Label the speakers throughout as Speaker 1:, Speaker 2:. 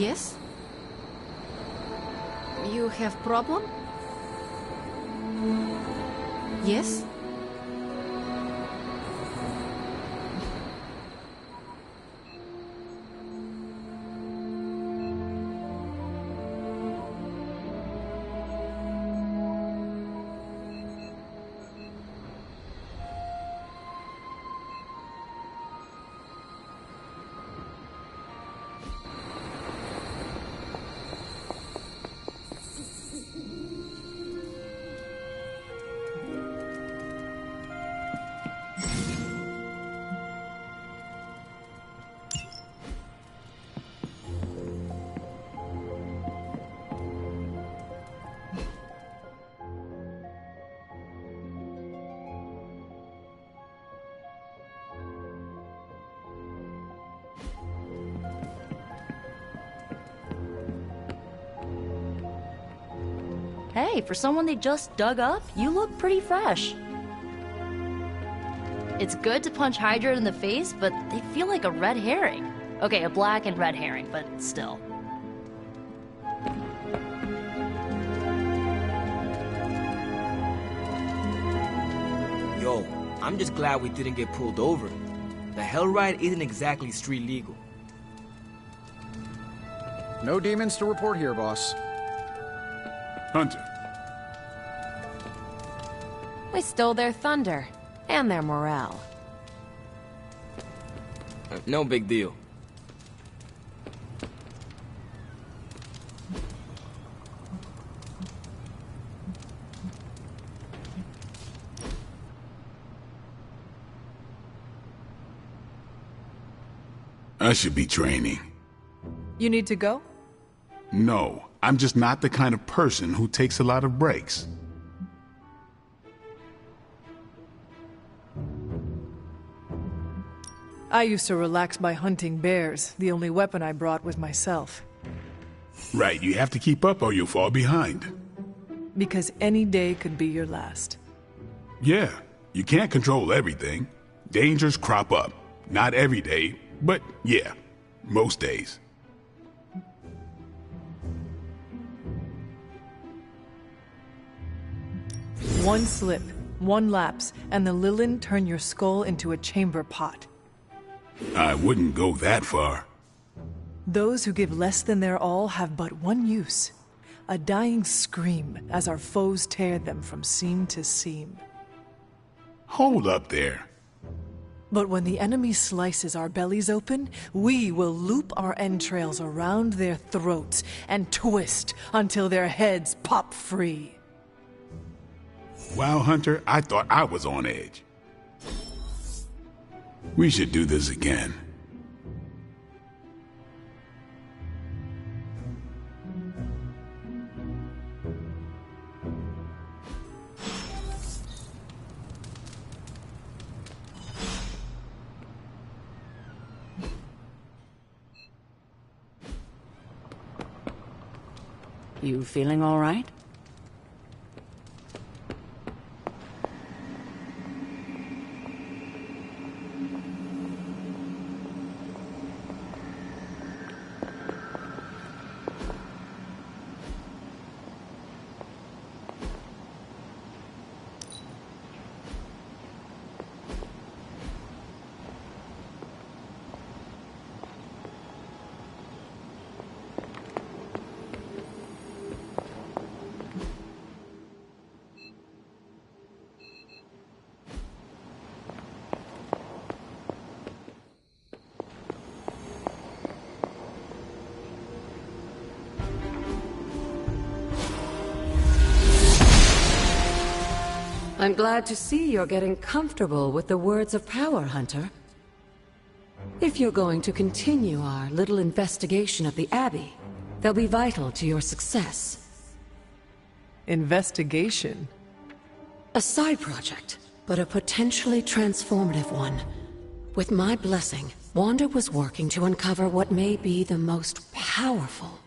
Speaker 1: Yes? You have problem? Yes?
Speaker 2: Hey, for someone they just dug up, you look pretty fresh. It's good to punch Hydra in the face, but they feel like a red herring. Okay, a black and red herring, but still.
Speaker 3: Yo, I'm just glad we didn't get pulled over. The Hell Ride isn't exactly street legal.
Speaker 4: No demons to report here, boss.
Speaker 5: Hunter.
Speaker 6: We stole their thunder, and their morale.
Speaker 3: No big deal.
Speaker 5: I should be training.
Speaker 7: You need to go?
Speaker 5: No, I'm just not the kind of person who takes a lot of breaks.
Speaker 7: I used to relax by hunting bears. The only weapon I brought was myself.
Speaker 5: Right, you have to keep up or you'll fall behind.
Speaker 7: Because any day could be your last.
Speaker 5: Yeah, you can't control everything. Dangers crop up. Not every day, but yeah, most days.
Speaker 7: One slip, one lapse, and the Lilin turn your skull into a chamber pot.
Speaker 5: I wouldn't go that far.
Speaker 7: Those who give less than their all have but one use. A dying scream as our foes tear them from seam to seam.
Speaker 5: Hold up there.
Speaker 7: But when the enemy slices our bellies open, we will loop our entrails around their throats and twist until their heads pop free.
Speaker 5: Wow, Hunter, I thought I was on edge. We should do this again.
Speaker 8: You feeling all right? I'm glad to see you're getting comfortable with the words of power, Hunter. If you're going to continue our little investigation of the Abbey, they'll be vital to your success.
Speaker 7: Investigation?
Speaker 8: A side project, but a potentially transformative one. With my blessing, Wander was working to uncover what may be the most powerful.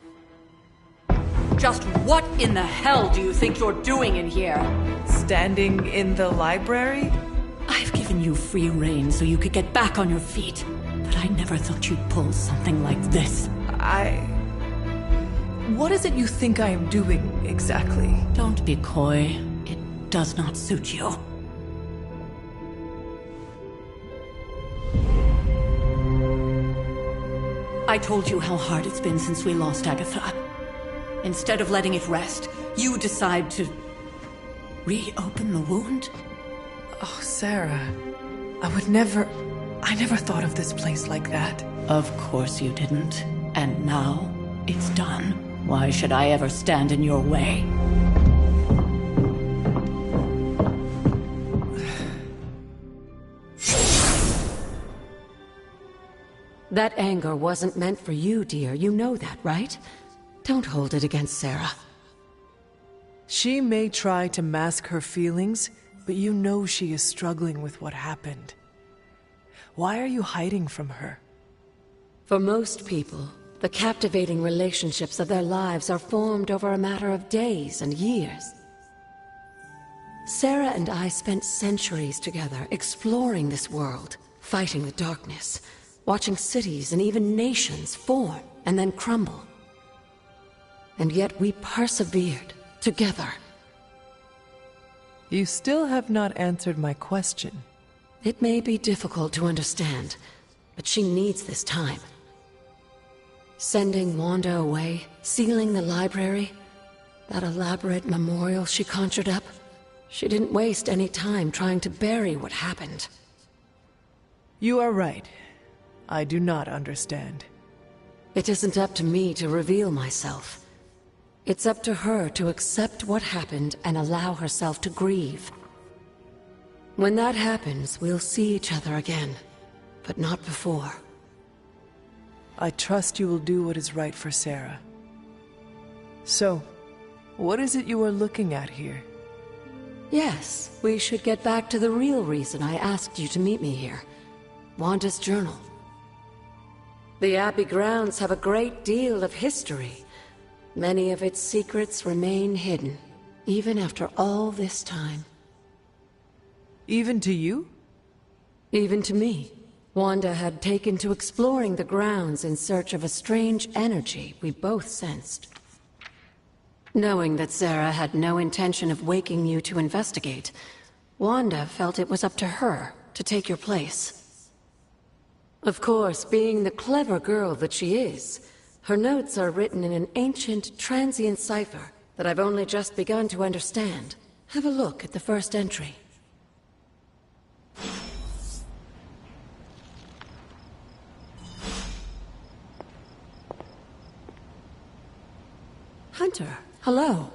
Speaker 9: Just what in the hell do you think you're doing in here?
Speaker 7: Standing in the library?
Speaker 8: I've given you free rein so you could get back on your feet, but I never thought you'd pull something like this.
Speaker 7: What is it you think I am doing, exactly?
Speaker 9: Don't be coy. It does not suit you. I told you how hard it's been since we lost Agatha. Instead of letting it rest, you decide to reopen the wound?
Speaker 7: Oh, Sarah. I never thought of this place like that.
Speaker 9: Of course you didn't. And now, it's done. Why should I ever stand in your way?
Speaker 8: That anger wasn't meant for you, dear. You know that, right? Don't hold it against Sarah.
Speaker 7: She may try to mask her feelings, but you know she is struggling with what happened. Why are you hiding from her?
Speaker 8: For most people, the captivating relationships of their lives are formed over a matter of days and years. Sarah and I spent centuries together exploring this world, fighting the darkness, watching cities and even nations form and then crumble. And yet we persevered, together.
Speaker 7: You still have not answered my question.
Speaker 8: It may be difficult to understand, but she needs this time. Sending Wanda away, sealing the library, that elaborate memorial she conjured up, she didn't waste any time trying to bury what happened.
Speaker 7: You are right. I do not understand.
Speaker 8: It isn't up to me to reveal myself. It's up to her to accept what happened and allow herself to grieve. When that happens, we'll see each other again, but not before.
Speaker 7: I trust you will do what is right for Sarah. So, what is it you are looking at here?
Speaker 8: Yes, we should get back to the real reason I asked you to meet me here. Wanda's journal. The Abbey grounds have a great deal of history. Many of its secrets remain hidden, even after all this time.
Speaker 7: Even to you?
Speaker 8: Even to me. Wanda had taken to exploring the grounds in search of a strange energy we both sensed. Knowing that Sarah had no intention of waking you to investigate, Wanda felt it was up to her to take your place. Of course, being the clever girl that she is, her notes are written in an ancient, transient cipher that I've only just begun to understand. Have a look at the first entry. Hunter, hello.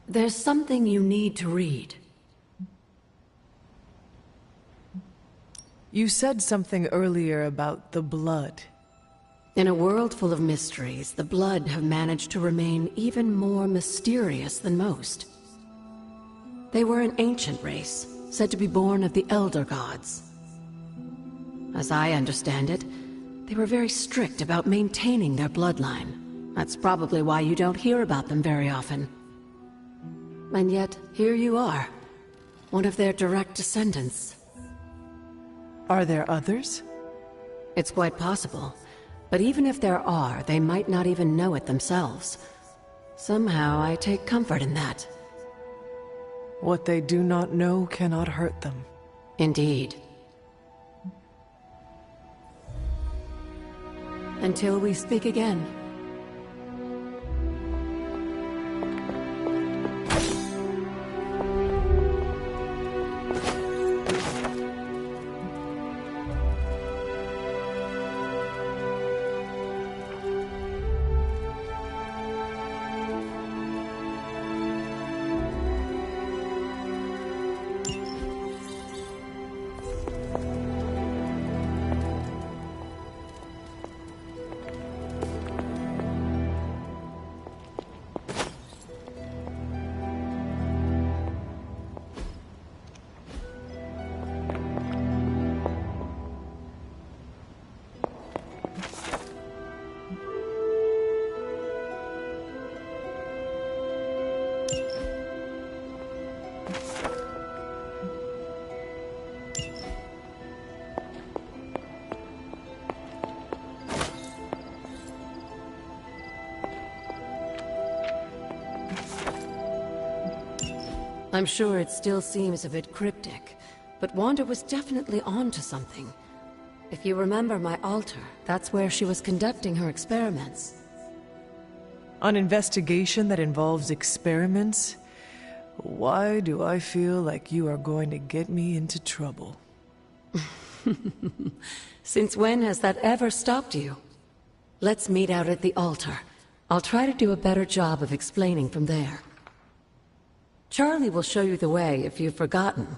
Speaker 8: There's something you need to read.
Speaker 7: You said something earlier about the blood.
Speaker 8: In a world full of mysteries, the Blood have managed to remain even more mysterious than most. They were an ancient race, said to be born of the Elder Gods. As I understand it, they were very strict about maintaining their bloodline. That's probably why you don't hear about them very often. And yet, here you are, one of their direct descendants.
Speaker 7: Are there others?
Speaker 8: It's quite possible. But even if there are, they might not even know it themselves. Somehow, I take comfort in that.
Speaker 7: What they do not know cannot hurt them.
Speaker 8: Indeed. Until we speak again. I'm sure it still seems a bit cryptic, but Wanda was definitely onto something. If you remember my altar, that's where she was conducting her experiments.
Speaker 7: An investigation that involves experiments? Why do I feel like you are going to get me into trouble?
Speaker 8: Since when has that ever stopped you? Let's meet out at the altar. I'll try to do a better job of explaining from there. Charlie will show you the way if you've forgotten.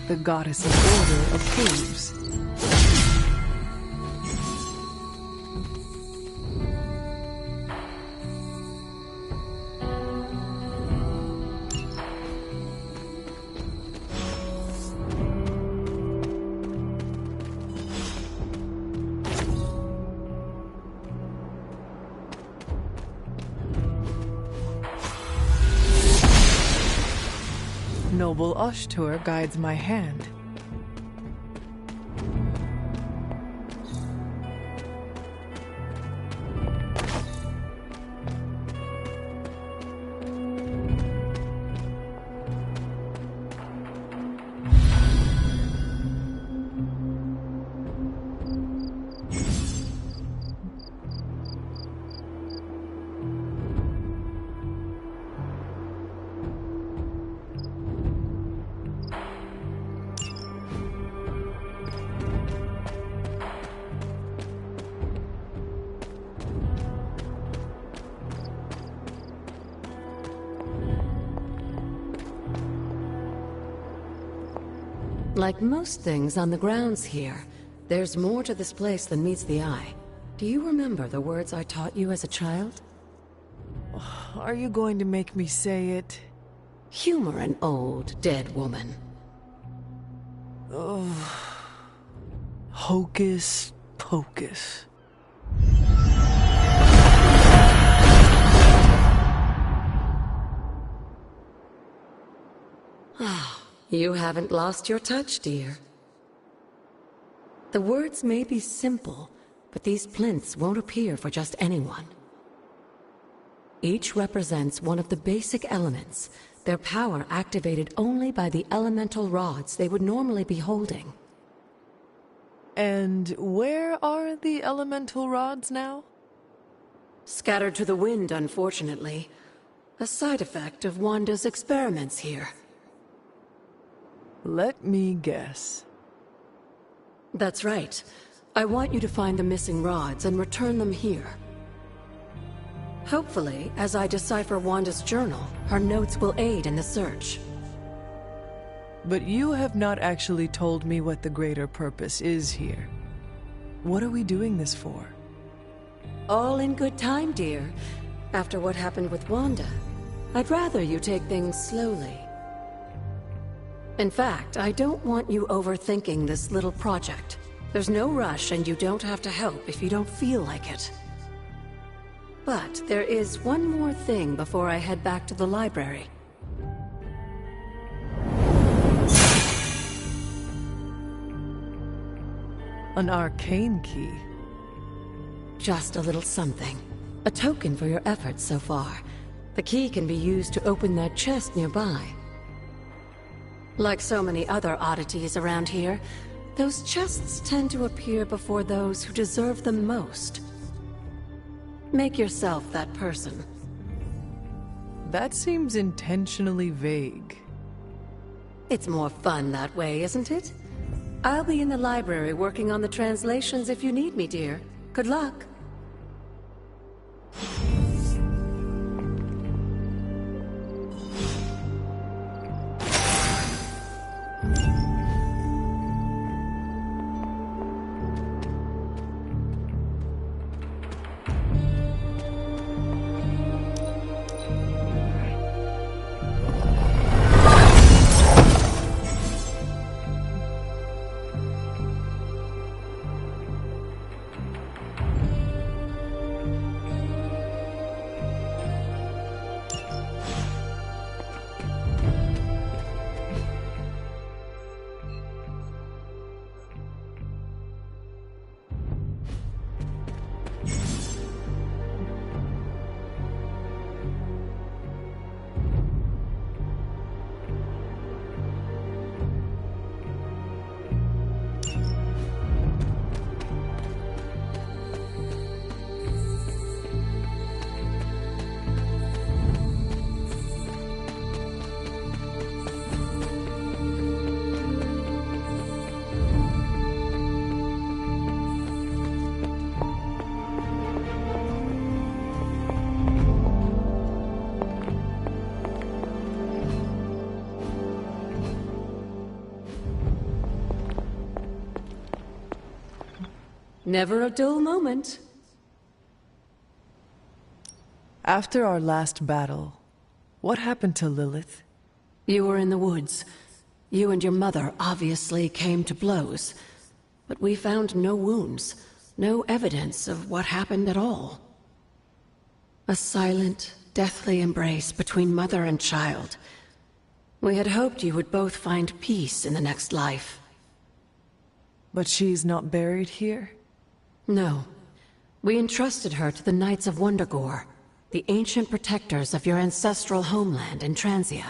Speaker 7: The goddess of order approves. Noble Ashtur guides my hand.
Speaker 8: Like most things on the grounds here, there's more to this place than meets the eye. Do you remember the words I taught you as a child?
Speaker 7: Are you going to make me say it?
Speaker 8: Humor an old, dead woman.
Speaker 7: Hocus pocus.
Speaker 8: You haven't lost your touch, dear. The words may be simple, but these plinths won't appear for just anyone. Each represents one of the basic elements, their power activated only by the elemental rods they would normally be holding.
Speaker 7: And where are the elemental rods now?
Speaker 8: Scattered to the wind, unfortunately. A side effect of Wanda's experiments here.
Speaker 7: Let me guess.
Speaker 8: That's right. I want you to find the missing rods and return them here. Hopefully, as I decipher Wanda's journal, her notes will aid in the search.
Speaker 7: But you have not actually told me what the greater purpose is here. What are we doing this for?
Speaker 8: All in good time, dear. After what happened with Wanda, I'd rather you take things slowly. In fact, I don't want you overthinking this little project. There's no rush and you don't have to help if you don't feel like it. But there is one more thing before I head back to the library.
Speaker 7: An arcane key.
Speaker 8: Just a little something. A token for your efforts so far. The key can be used to open that chest nearby. Like so many other oddities around here, those chests tend to appear before those who deserve them most. Make yourself that person.
Speaker 7: That seems intentionally vague.
Speaker 8: It's more fun that way, isn't it? I'll be in the library working on the translations if you need me, dear. Good luck. Never a dull moment.
Speaker 7: After our last battle, what happened to Lilith?
Speaker 8: You were in the woods. You and your mother obviously came to blows. But we found no wounds, no evidence of what happened at all. A silent, deathly embrace between mother and child. We had hoped you would both find peace in the next life.
Speaker 7: But she's not buried here?
Speaker 8: No. We entrusted her to the Knights of Wundagore, the ancient protectors of your ancestral homeland in Transia.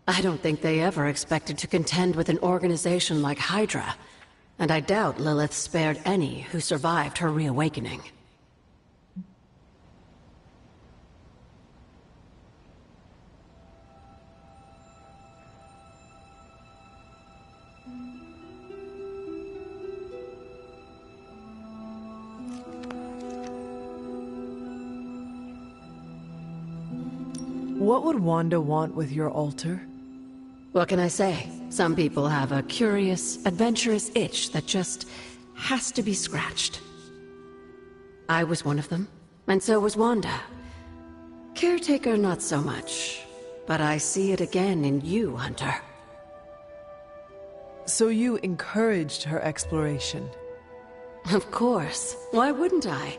Speaker 8: I don't think they ever expected to contend with an organization like Hydra, and I doubt Lilith spared any who survived her reawakening.
Speaker 7: What would Wanda want with your altar?
Speaker 8: What can I say? Some people have a curious, adventurous itch that just has to be scratched. I was one of them, and so was Wanda. Caretaker, not so much. But I see it again in you, Hunter.
Speaker 7: So you encouraged her exploration?
Speaker 8: Of course. Why wouldn't I?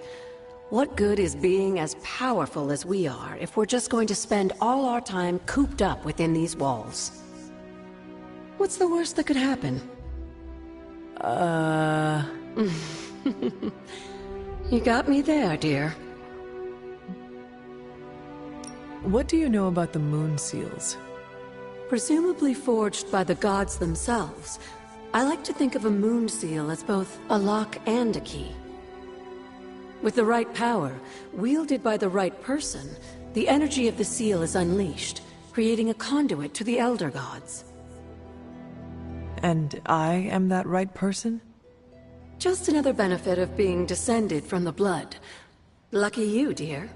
Speaker 8: What good is being as powerful as we are if we're just going to spend all our time cooped up within these walls? What's the worst that could happen? You got me there, dear.
Speaker 7: What do you know about the Moon Seals?
Speaker 8: Presumably forged by the gods themselves, I like to think of a moon seal as both a lock and a key. With the right power, wielded by the right person, the energy of the seal is unleashed, creating a conduit to the Elder Gods.
Speaker 7: And I am that right person?
Speaker 8: Just another benefit of being descended from the blood. Lucky you, dear.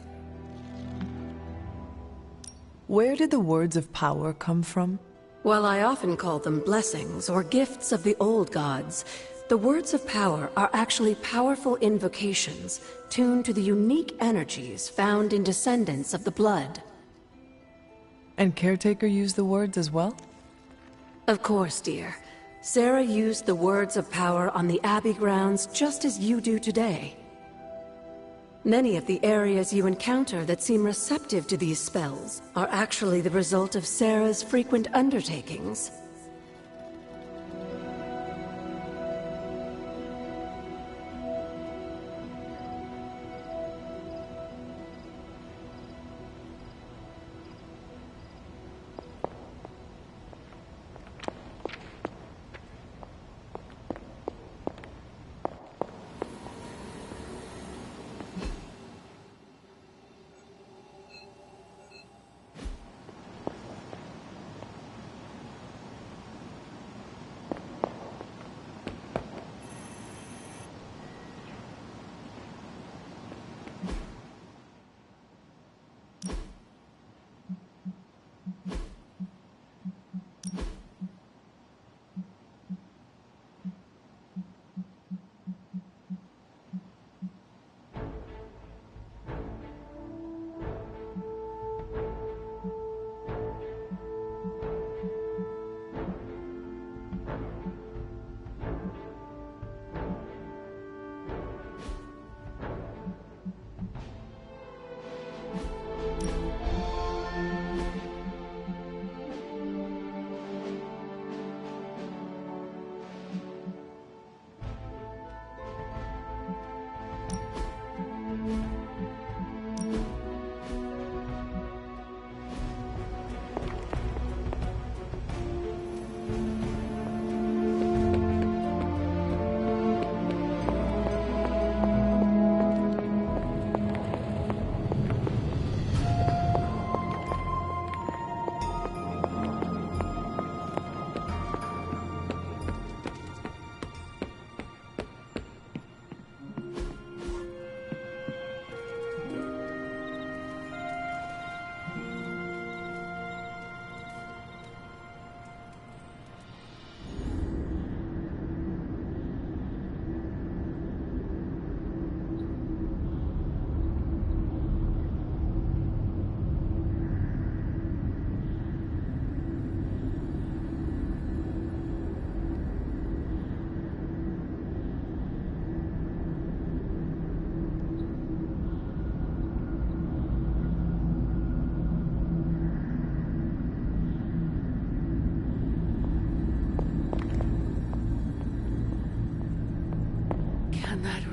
Speaker 7: Where did the words of power come from?
Speaker 8: While I often call them blessings or gifts of the old gods, the words of power are actually powerful invocations tuned to the unique energies found in descendants of the blood.
Speaker 7: And Caretaker used the words as well?
Speaker 8: Of course, dear. Sarah used the words of power on the Abbey grounds just as you do today. Many of the areas you encounter that seem receptive to these spells are actually the result of Sarah's frequent undertakings.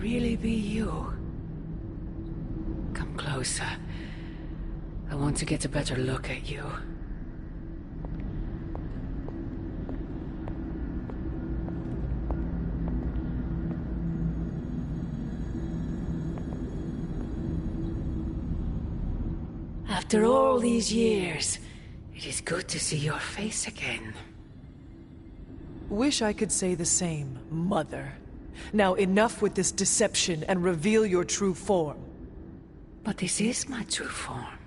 Speaker 8: really be you? Come closer. I want to get a better look at you. After all these years, it is good to see your face again.
Speaker 7: Wish I could say the same, Mother. Now enough with this deception and reveal your true form.
Speaker 8: But this is my true form.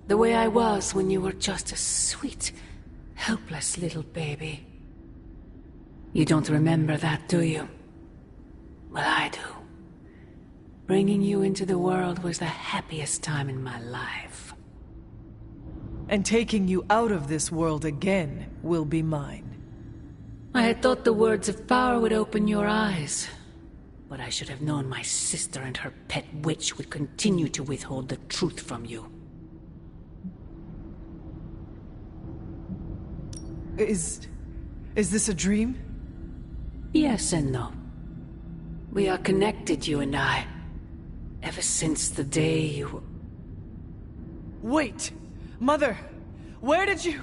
Speaker 8: The way I was when you were just a sweet, helpless little baby. You don't remember that, do you? Well, I do. Bringing you into the world was the happiest time in my life.
Speaker 7: And taking you out of this world again will be mine.
Speaker 8: I had thought the words of power would open your eyes. But I should have known my sister and her pet witch would continue to withhold the truth from you.
Speaker 7: Is this a dream?
Speaker 8: Yes and no. We are connected, you and I. Ever since the day you...
Speaker 7: Wait! Mother! Where did you...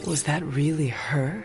Speaker 7: Was that really her?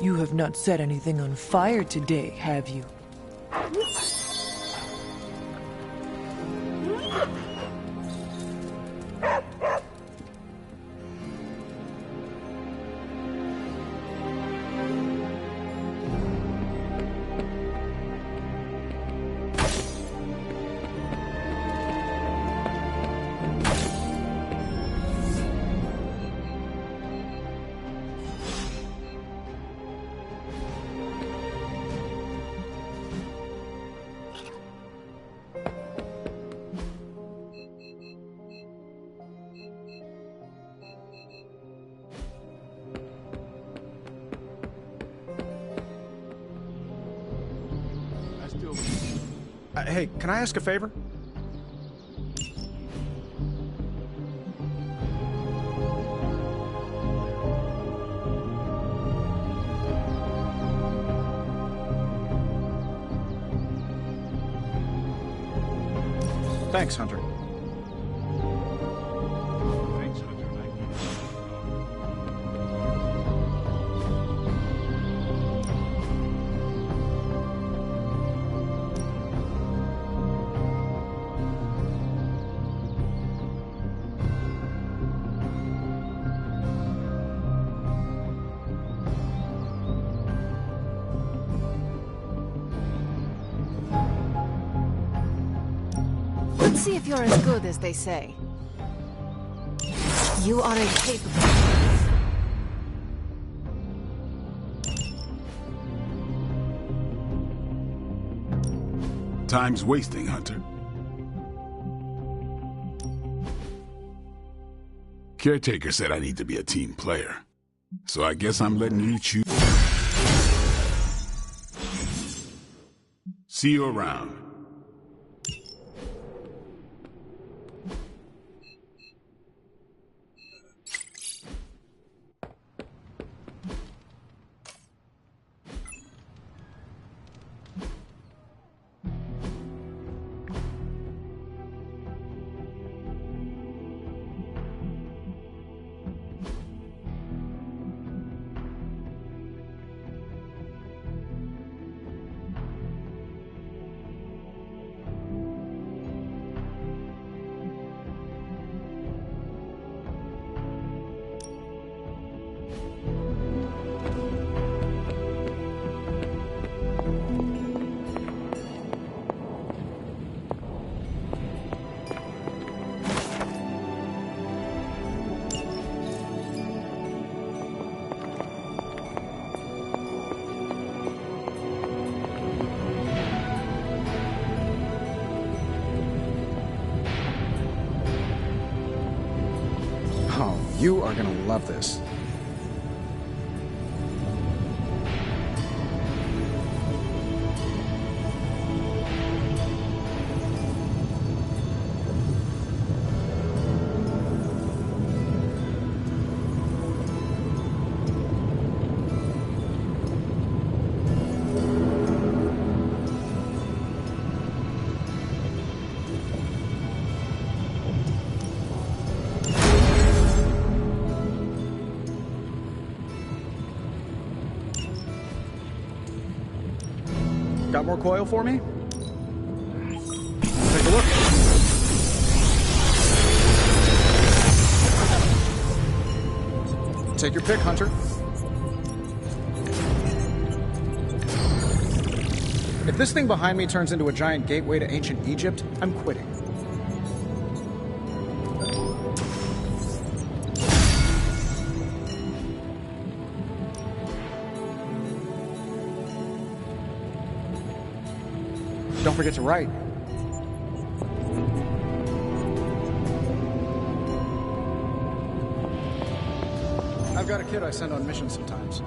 Speaker 7: You have not set anything on fire today, have you?
Speaker 4: Hey, can I ask a favor? Thanks, Hunter.
Speaker 5: Thanks, Hunter.
Speaker 1: Let's see if you're as good as they say. You are incapable.
Speaker 5: Time's wasting, Hunter. Caretaker said I need to be a team player. So I guess I'm letting you choose. See you around.
Speaker 4: Oh, you are gonna love this. Got more coil for me? Take a look. Take your pick, Hunter. If this thing behind me turns into a giant gateway to ancient Egypt, I'm quitting. Don't forget to write. I've got a kid I send on missions sometimes.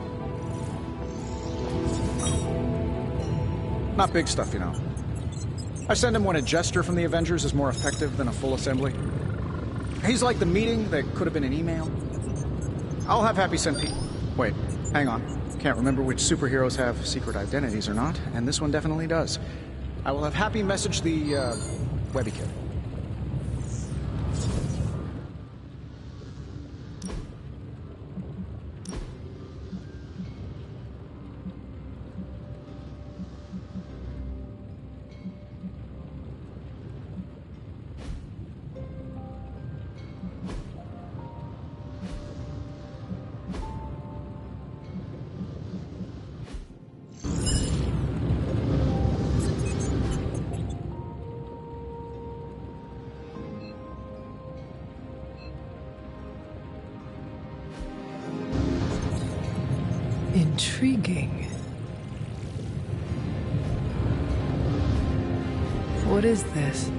Speaker 4: Not big stuff, you know. I send him when a gesture from the Avengers is more effective than a full assembly. He's like the meeting that could have been an email. I'll have Happy send people. Wait, hang on. Can't remember which superheroes have secret identities or not, and this one definitely does. I will have Happy message the, Webby kid.
Speaker 7: Intriguing. What is this?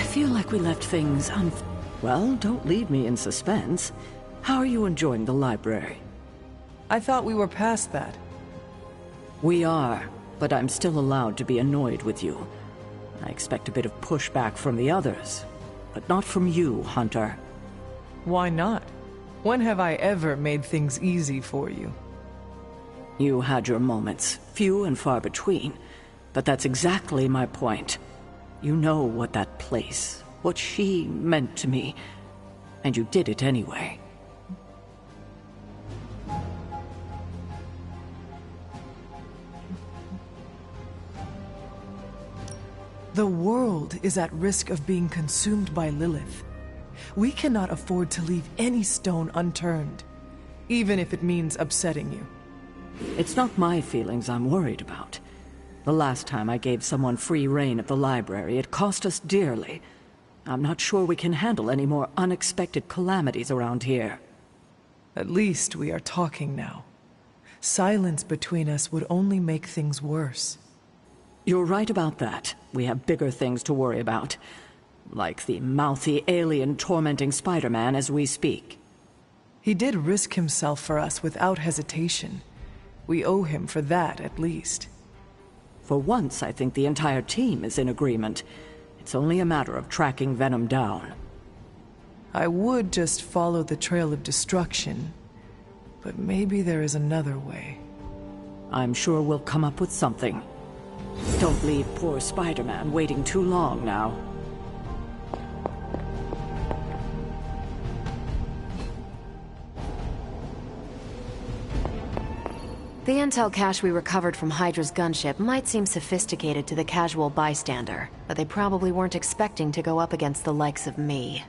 Speaker 9: feel like we left things
Speaker 8: Well, don't leave me in suspense. How are you enjoying the library?
Speaker 7: I thought we were past that.
Speaker 8: We are, but I'm still allowed to be annoyed with you. I expect a bit of pushback from the others, but not from you, Hunter.
Speaker 7: Why not? When have I ever made things easy for you?
Speaker 8: You had your moments, few and far between, but that's exactly my point. You know what that place, what she meant to me, and you did it anyway.
Speaker 7: The world is at risk of being consumed by Lilith. We cannot afford to leave any stone unturned, even if it means upsetting you.
Speaker 8: It's not my feelings I'm worried about. The last time I gave someone free rein at the library, it cost us dearly. I'm not sure we can handle any more unexpected calamities around here.
Speaker 7: At least we are talking now. Silence between us would only make things worse.
Speaker 8: You're right about that. We have bigger things to worry about. Like the mouthy alien tormenting Spider-Man as we speak.
Speaker 7: He did risk himself for us without hesitation. We owe him for that, at least.
Speaker 8: For once, I think the entire team is in agreement. It's only a matter of tracking Venom down.
Speaker 7: I would just follow the trail of destruction, but maybe there is another way.
Speaker 8: I'm sure we'll come up with something. Don't leave poor Spider-Man waiting too long now.
Speaker 6: The intel cache we recovered from Hydra's gunship might seem sophisticated to the casual bystander, but they probably weren't expecting to go up against the likes of me.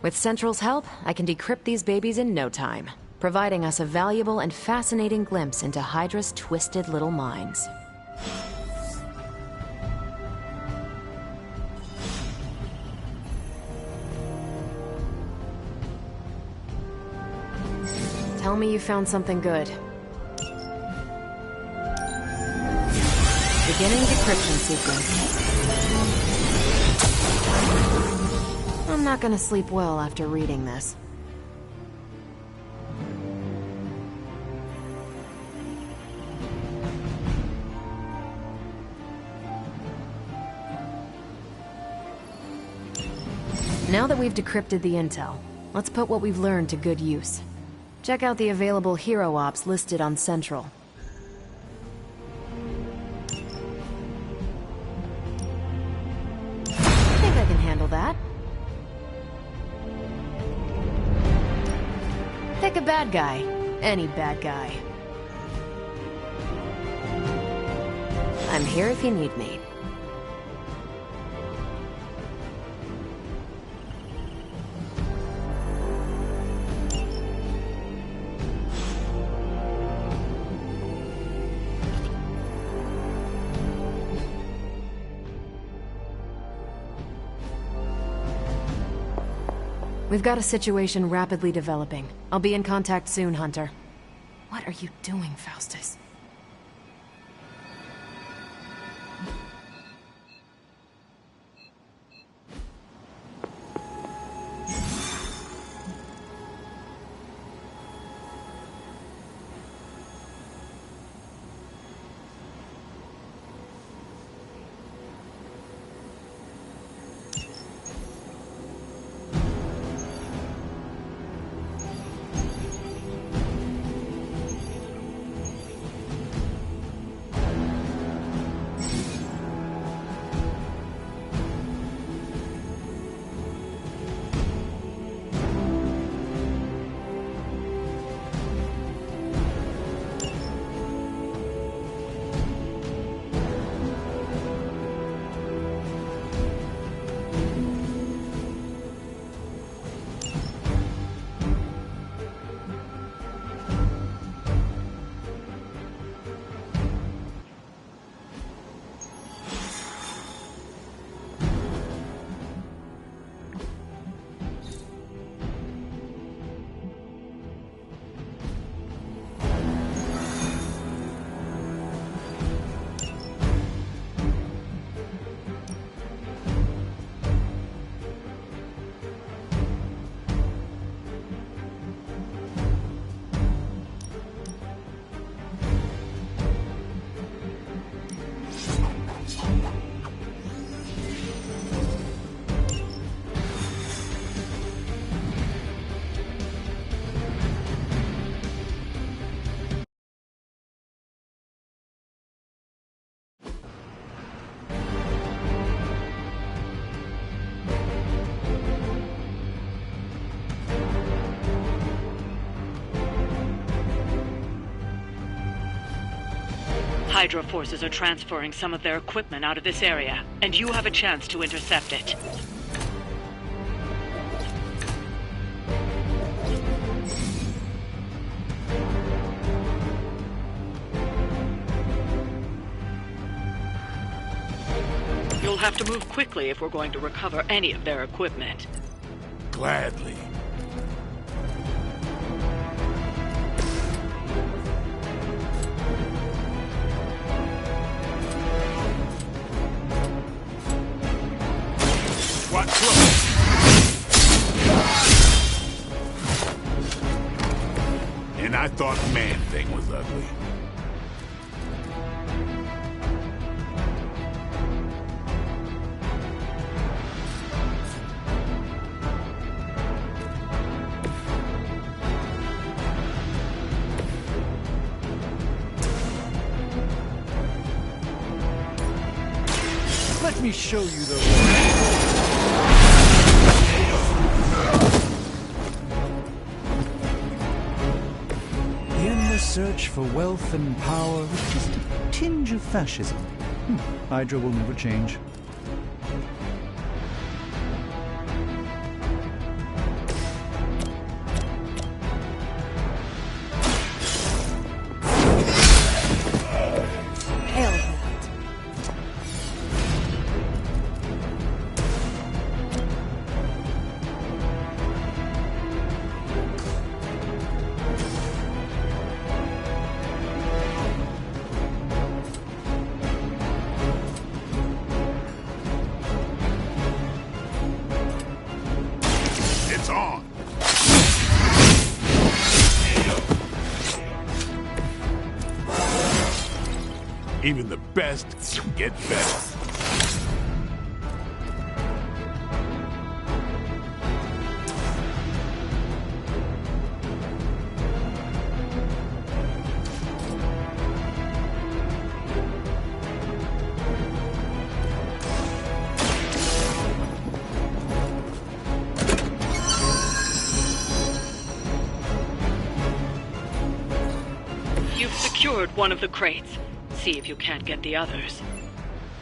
Speaker 6: With Central's help, I can decrypt these babies in no time, providing us a valuable and fascinating glimpse into Hydra's twisted little minds. Tell me you found something good. Beginning decryption sequence. I'm not gonna sleep well after reading this. Now that we've decrypted the intel, let's put what we've learned to good use. Check out the available hero ops listed on Central. I think I can handle that. Pick a bad guy. Any bad guy. I'm here if you need me. We've got a situation rapidly developing. I'll be in contact soon, Hunter. What are you doing, Faustus?
Speaker 10: Hydra forces are transferring some of their equipment out of this area, and you have a chance to intercept it. You'll have to move quickly if we're going to recover any of their equipment.
Speaker 5: Gladly. Watch close. And I thought Man-Thing was ugly.
Speaker 4: Let me show you the way. In the search for wealth and power with just a tinge of fascism. Hydra will never change.
Speaker 5: It's on. Even the best get better.
Speaker 10: You've secured one of the crates. See if you can't get the others.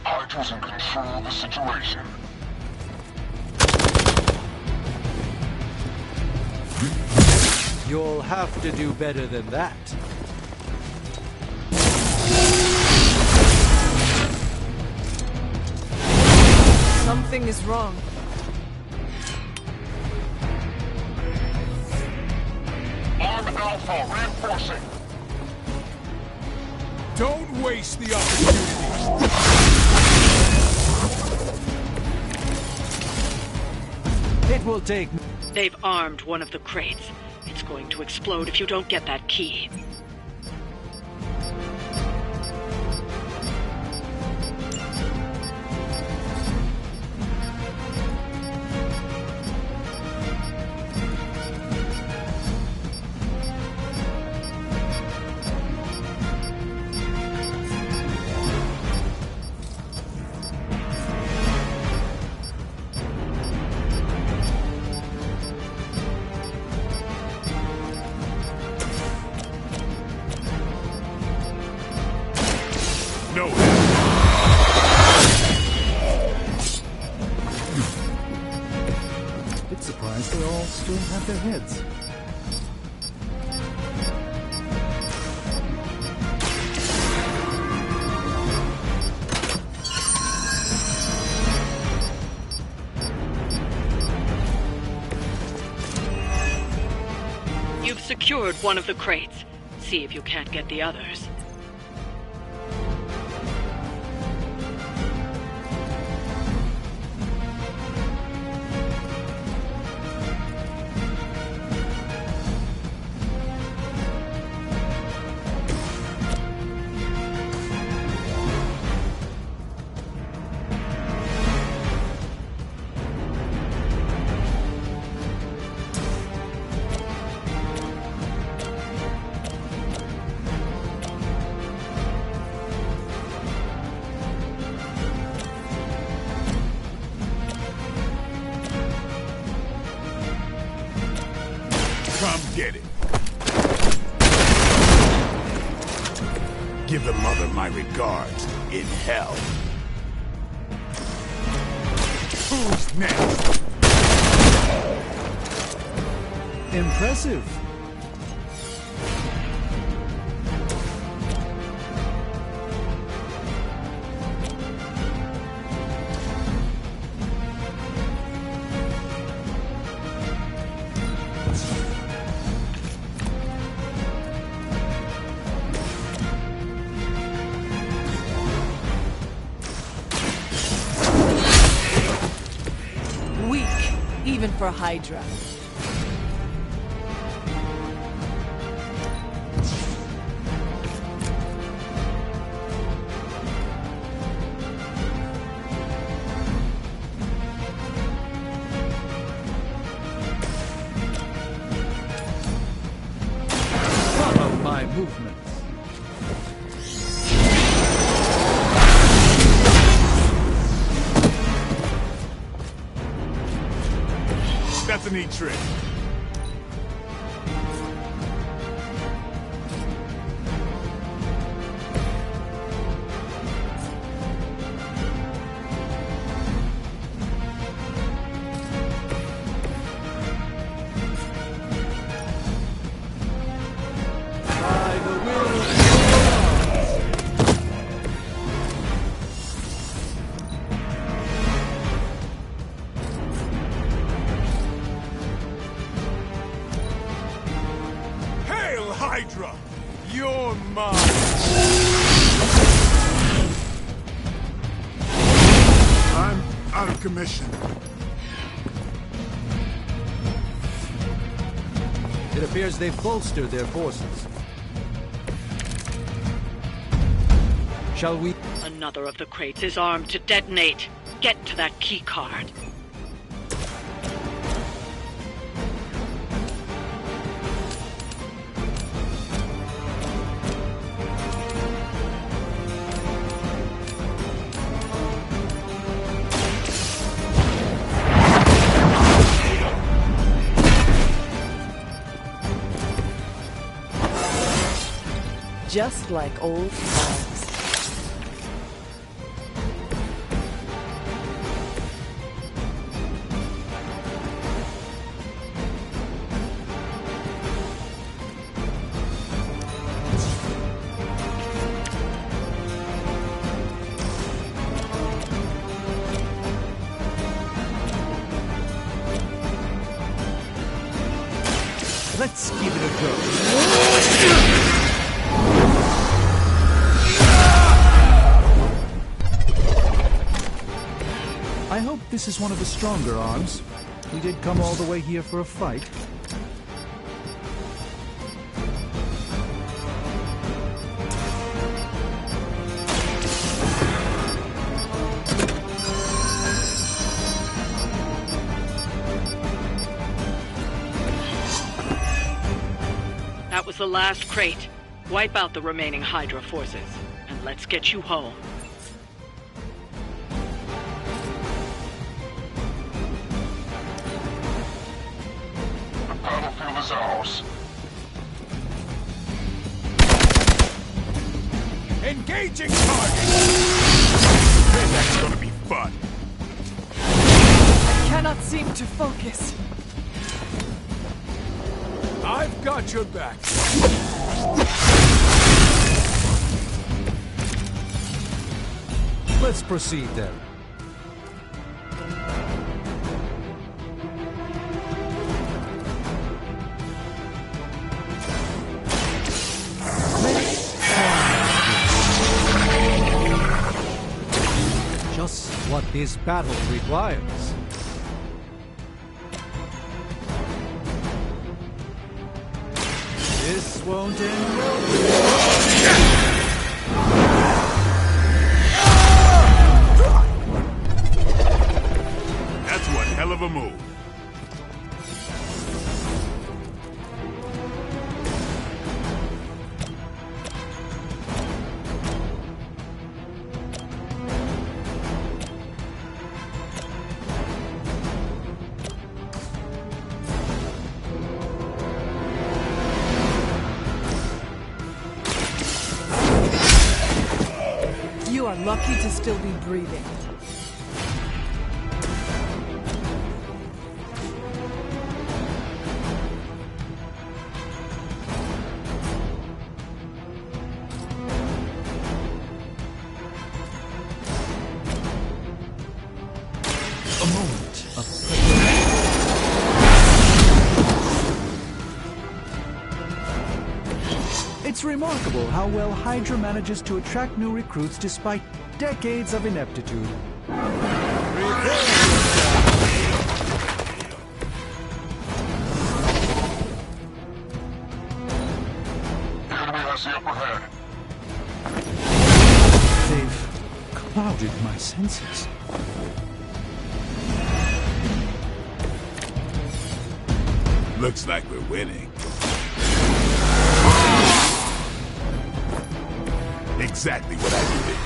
Speaker 11: Hydra's in control of the situation.
Speaker 12: You'll have to do better than that.
Speaker 7: Something is wrong.
Speaker 11: Arm Alpha reinforcing.
Speaker 5: Don't waste the opportunity.
Speaker 12: It will take...
Speaker 10: They've armed one of the crates. It's going to explode if you don't get that key.
Speaker 5: No.
Speaker 4: Bit surprised they all still have their heads.
Speaker 10: You've secured one of the crates. See if you can't get the others.
Speaker 5: Come get it. Give the mother my regards in hell. Who's next?
Speaker 12: Impressive.
Speaker 7: Weak, even for Hydra.
Speaker 12: Follow my movements.
Speaker 5: That's a neat trick.
Speaker 12: By the will of
Speaker 5: Hail, Hydra! You're mine! I'm out of commission.
Speaker 12: It appears they've bolstered their forces. Shall we?
Speaker 10: Another of the crates is armed to detonate. Get to that key card.
Speaker 7: Just like old times.
Speaker 12: Let's give it a go. I hope this is one of the stronger arms. We did come all the way here for a fight.
Speaker 10: That was the last crate. Wipe out the remaining Hydra forces, and let's get you home.
Speaker 11: The battlefield is ours.
Speaker 5: Engaging target! That's gonna be fun.
Speaker 7: I cannot seem to focus.
Speaker 5: I've got your back.
Speaker 12: Let's proceed then. Just what this battle requires. This won't end well.
Speaker 5: That's one hell of a move.
Speaker 7: lucky to still be breathing.
Speaker 12: A moment of It's remarkable how well Hydra manages to attract new recruits despite decades of ineptitude.
Speaker 11: The enemy has the upper hand.
Speaker 12: They've clouded my senses.
Speaker 5: Looks like we're winning. Exactly what I needed.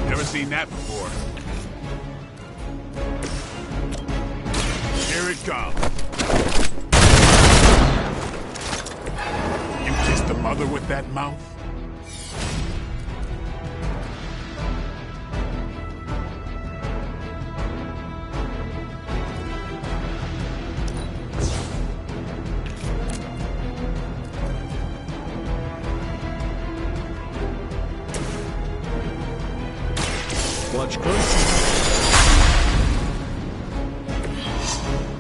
Speaker 5: Never seen that before. Here it comes. You kissed the mother with that mouth?
Speaker 12: Watch closely.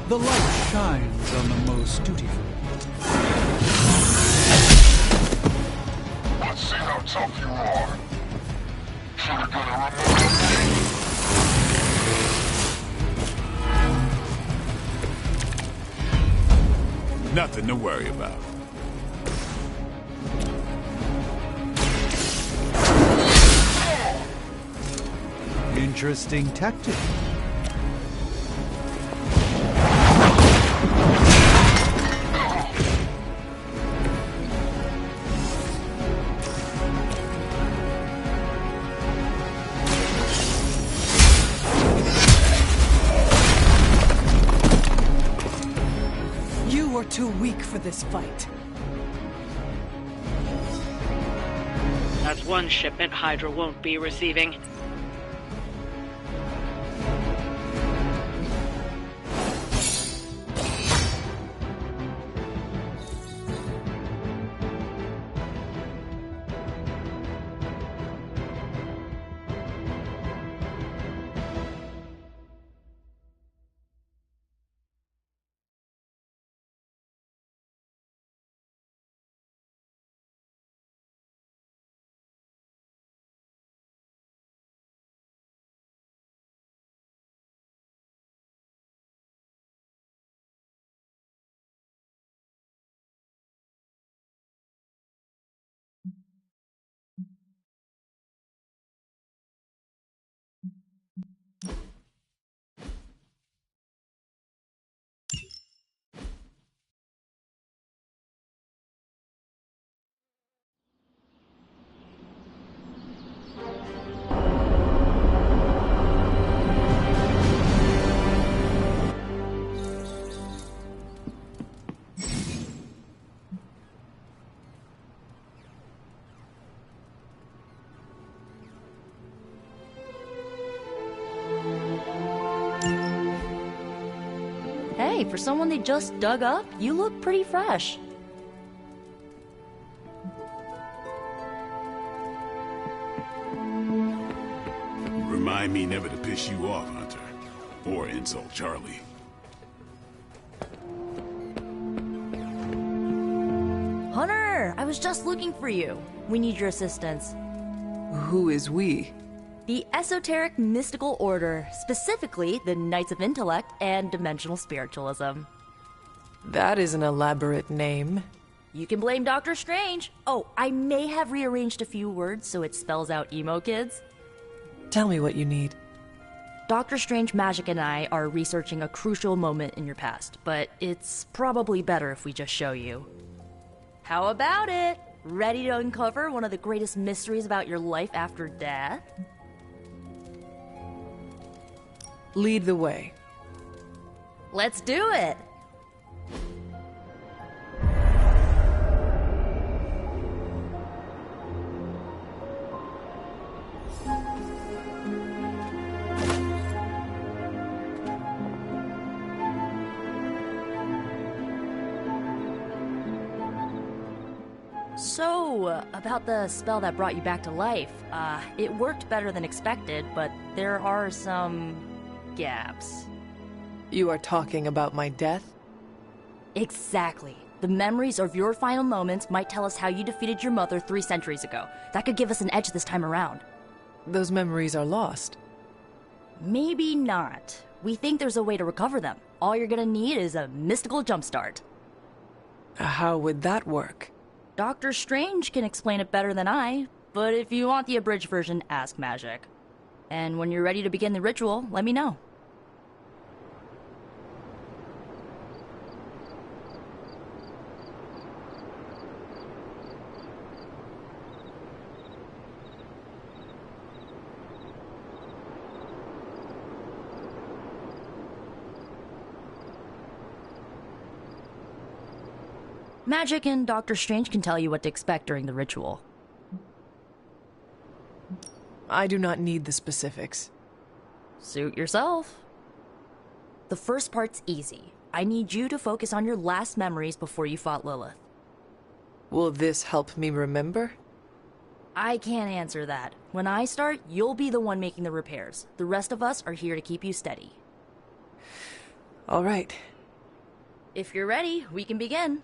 Speaker 12: The light shines on the most dutiful.
Speaker 11: Let's see how tough you are. Should've got a
Speaker 5: Nothing to worry about.
Speaker 12: Interesting tactic.
Speaker 7: You are too weak for this fight.
Speaker 10: That's one shipment Hydra won't be receiving.
Speaker 2: Hey, for someone they just dug up, you look pretty fresh.
Speaker 5: Remind me never to piss you off, Hunter. Or insult Charlie.
Speaker 2: Hunter, I was just looking for you. We need your assistance.
Speaker 13: Who is we?
Speaker 2: The Esoteric Mystical Order, specifically the Knights of Intellect and Dimensional Spiritualism.
Speaker 13: That is an elaborate name.
Speaker 2: You can blame Doctor Strange. Oh, I may have rearranged a few words so it spells out emo kids.
Speaker 13: Tell me what you need.
Speaker 2: Doctor Strange Magic and I are researching a crucial moment in your past, but it's probably better if we just show you. How about it? Ready to uncover one of the greatest mysteries about your life after death?
Speaker 13: Lead the way.
Speaker 2: Let's do it! So, about the spell that brought you back to life, it worked better than expected, but there are some gaps.
Speaker 13: You are talking about my death?
Speaker 2: Exactly. The memories of your final moments might tell us how you defeated your mother 3 centuries ago. That could give us an edge this time around.
Speaker 13: Those memories are lost.
Speaker 2: Maybe not. We think there's a way to recover them. All you're gonna need is a mystical jumpstart.
Speaker 13: How would that work?
Speaker 2: Doctor Strange can explain it better than I, but if you want the abridged version, ask Magic. And when you're ready to begin the ritual, let me know. Magic and Doctor Strange can tell you what to expect during the ritual.
Speaker 13: I do not need the specifics.
Speaker 2: Suit yourself. The first part's easy. I need you to focus on your last memories before you fought Lilith.
Speaker 13: Will this help me remember?
Speaker 2: I can't answer that. When I start, you'll be the one making the repairs. The rest of us are here to keep you steady.
Speaker 13: All right.
Speaker 2: If you're ready, we can begin.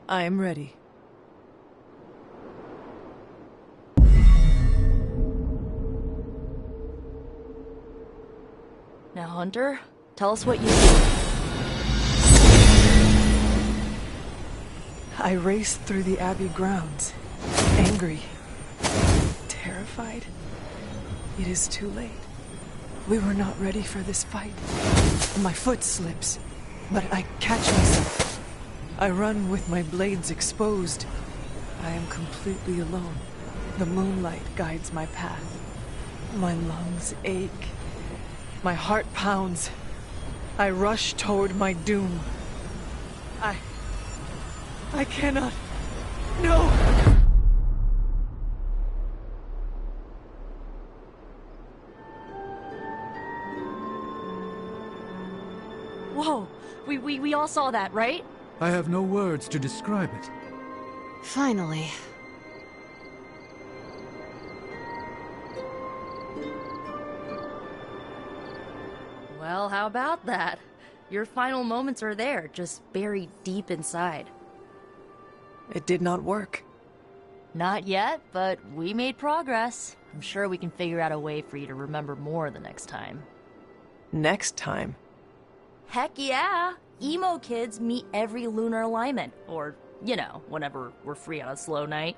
Speaker 13: I am ready.
Speaker 2: Now, Hunter, tell us what you do.
Speaker 13: I raced through the Abbey grounds, angry, terrified. It is too late. We were not ready for this fight. My foot slips, but I catch myself. I run with my blades exposed. I am completely alone. The moonlight guides my path. My lungs ache. My heart pounds. I rush toward my doom. I cannot. No!
Speaker 2: Whoa! We all saw that, right?
Speaker 12: I have no words to describe it.
Speaker 6: Finally.
Speaker 2: Well, how about that? Your final moments are there, just buried deep inside.
Speaker 13: It did not work.
Speaker 2: Not yet, but we made progress. I'm sure we can figure out a way for you to remember more the next time.
Speaker 13: Next time?
Speaker 2: Heck yeah! Emo kids meet every lunar alignment. Or, you know, whenever we're free on a slow night.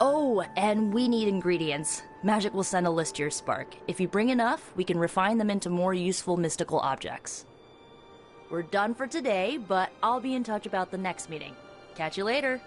Speaker 2: Oh, and we need ingredients. Magic will send a list to your Spark. If you bring enough, we can refine them into more useful mystical objects. We're done for today, but I'll be in touch about the next meeting. Catch you later.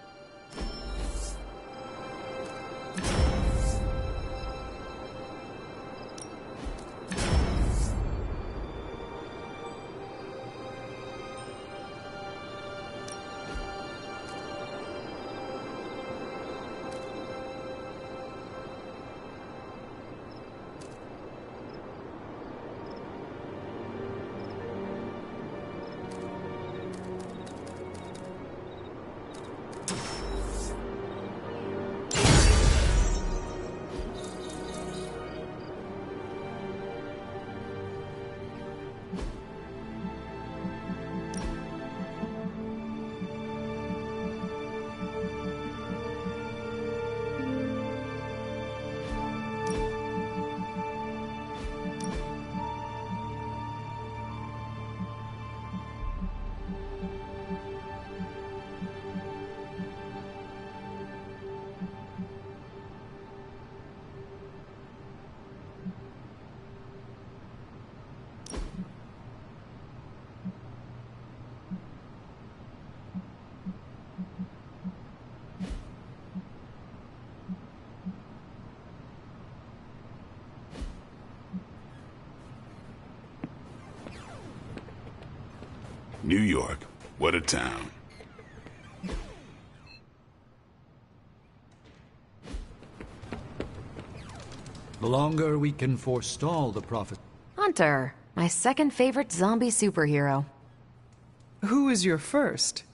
Speaker 5: New York, what a town.
Speaker 12: The longer we can forestall the prophet.
Speaker 6: Hunter, my second favorite zombie superhero.
Speaker 13: Who is your first?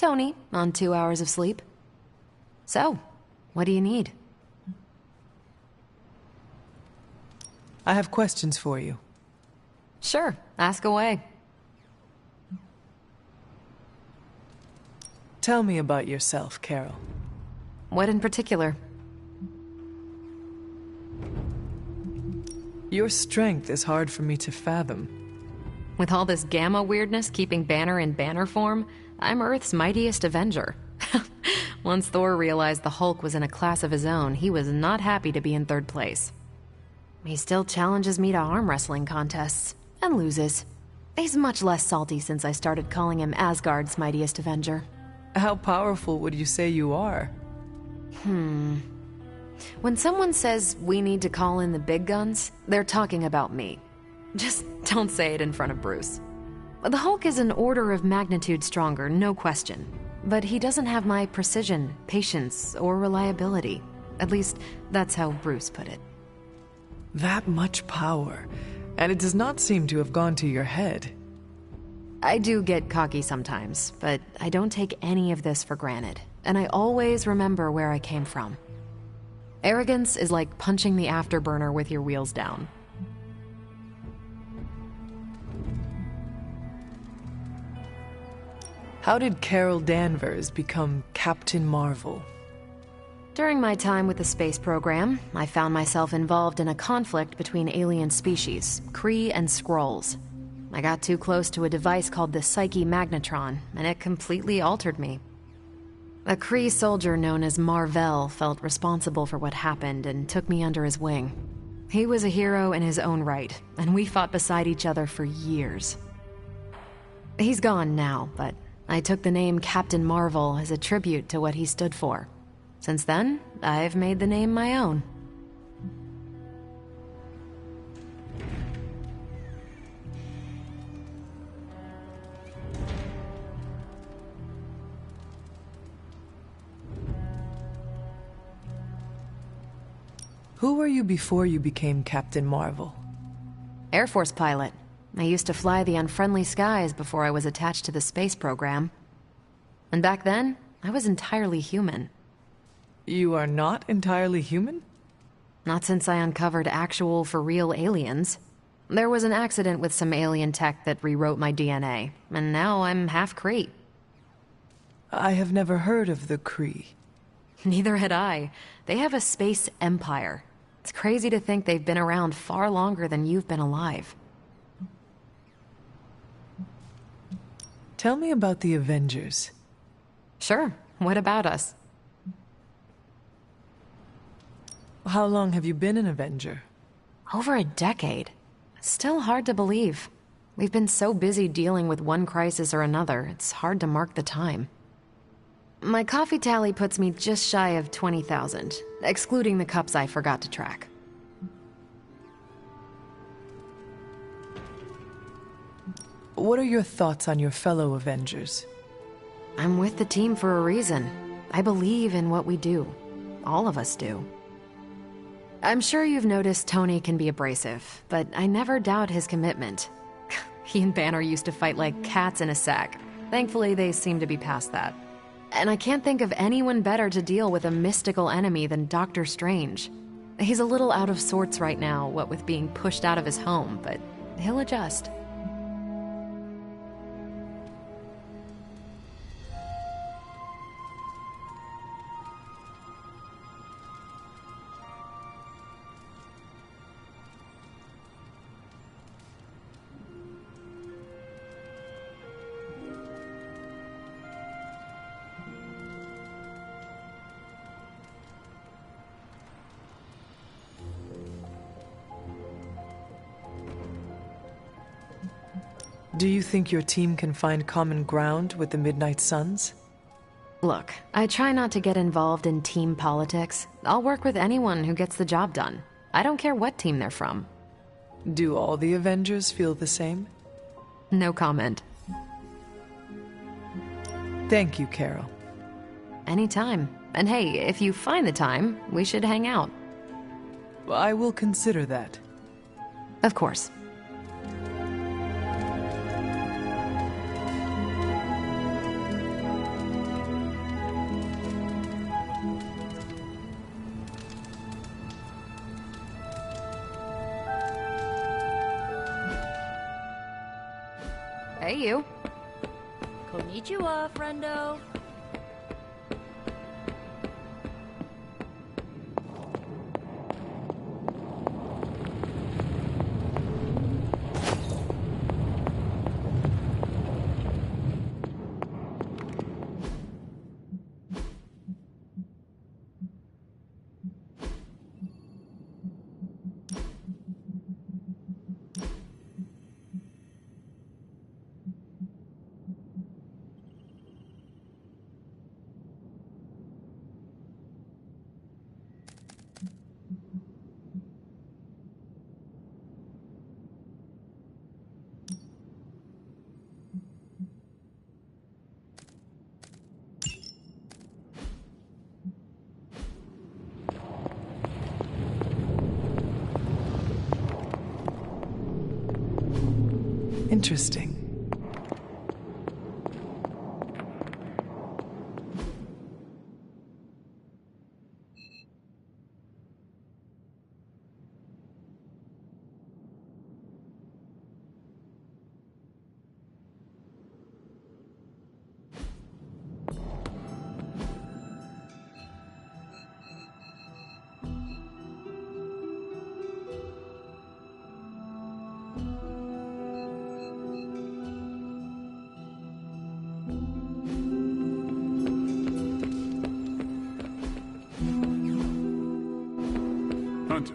Speaker 6: Tony, on 2 hours of sleep. So, what do you need?
Speaker 13: I have questions for you.
Speaker 6: Sure, ask away.
Speaker 13: Tell me about yourself, Carol.
Speaker 6: What in particular?
Speaker 13: Your strength is hard for me to fathom.
Speaker 6: With all this gamma weirdness keeping Banner in banner form, I'm Earth's mightiest Avenger. Once Thor realized the Hulk was in a class of his own, he was not happy to be in third place. He still challenges me to arm wrestling contests, and loses. He's much less salty since I started calling him Asgard's mightiest Avenger.
Speaker 13: How powerful would you say you are?
Speaker 6: When someone says we need to call in the big guns, they're talking about me. Just don't say it in front of Bruce. The Hulk is an order of magnitude stronger, no question. But he doesn't have my precision, patience, or reliability. At least, that's how Bruce put it.
Speaker 13: That much power, and it does not seem to have gone to your head.
Speaker 6: I do get cocky sometimes, but I don't take any of this for granted, and I always remember where I came from. Arrogance is like punching the afterburner with your wheels down.
Speaker 13: How did Carol Danvers become Captain Marvel?
Speaker 6: During my time with the space program, I found myself involved in a conflict between alien species, Kree and Skrulls. I got too close to a device called the Psyche Magnetron, and it completely altered me. A Kree soldier known as Mar-Vell felt responsible for what happened and took me under his wing. He was a hero in his own right, and we fought beside each other for years. He's gone now, but I took the name Captain Marvel as a tribute to what he stood for. Since then, I've made the name my own.
Speaker 13: Who were you before you became Captain Marvel?
Speaker 6: Air Force pilot. I used to fly the unfriendly skies before I was attached to the space program. And back then, I was entirely human.
Speaker 13: You are not entirely human?
Speaker 6: Not since I uncovered actual, for-real aliens. There was an accident with some alien tech that rewrote my DNA, and now I'm half Kree.
Speaker 13: I have never heard of the Kree.
Speaker 6: Neither had I. They have a space empire. It's crazy to think they've been around far longer than you've been alive.
Speaker 13: Tell me about the Avengers.
Speaker 6: Sure. What about us?
Speaker 13: How long have you been an Avenger?
Speaker 6: Over a decade. Still hard to believe. We've been so busy dealing with one crisis or another, it's hard to mark the time. My coffee tally puts me just shy of 20,000, excluding the cups I forgot to track.
Speaker 13: What are your thoughts on your fellow Avengers?
Speaker 6: I'm with the team for a reason. I believe in what we do. All of us do. I'm sure you've noticed Tony can be abrasive, but I never doubt his commitment. He and Banner used to fight like cats in a sack. Thankfully, they seem to be past that. And I can't think of anyone better to deal with a mystical enemy than Doctor Strange. He's a little out of sorts right now, what with being pushed out of his home, but he'll adjust.
Speaker 13: Do you think your team can find common ground with the Midnight Suns?
Speaker 6: Look, I try not to get involved in team politics. I'll work with anyone who gets the job done. I don't care what team they're from.
Speaker 13: Do all the Avengers feel the same?
Speaker 6: No comment.
Speaker 13: Thank you, Carol.
Speaker 6: Anytime. And hey, if you find the time, we should hang out.
Speaker 13: I will consider that.
Speaker 6: Of course. Hey, you.
Speaker 2: Konnichiwa, friendo.
Speaker 13: Interesting.
Speaker 5: Hunter.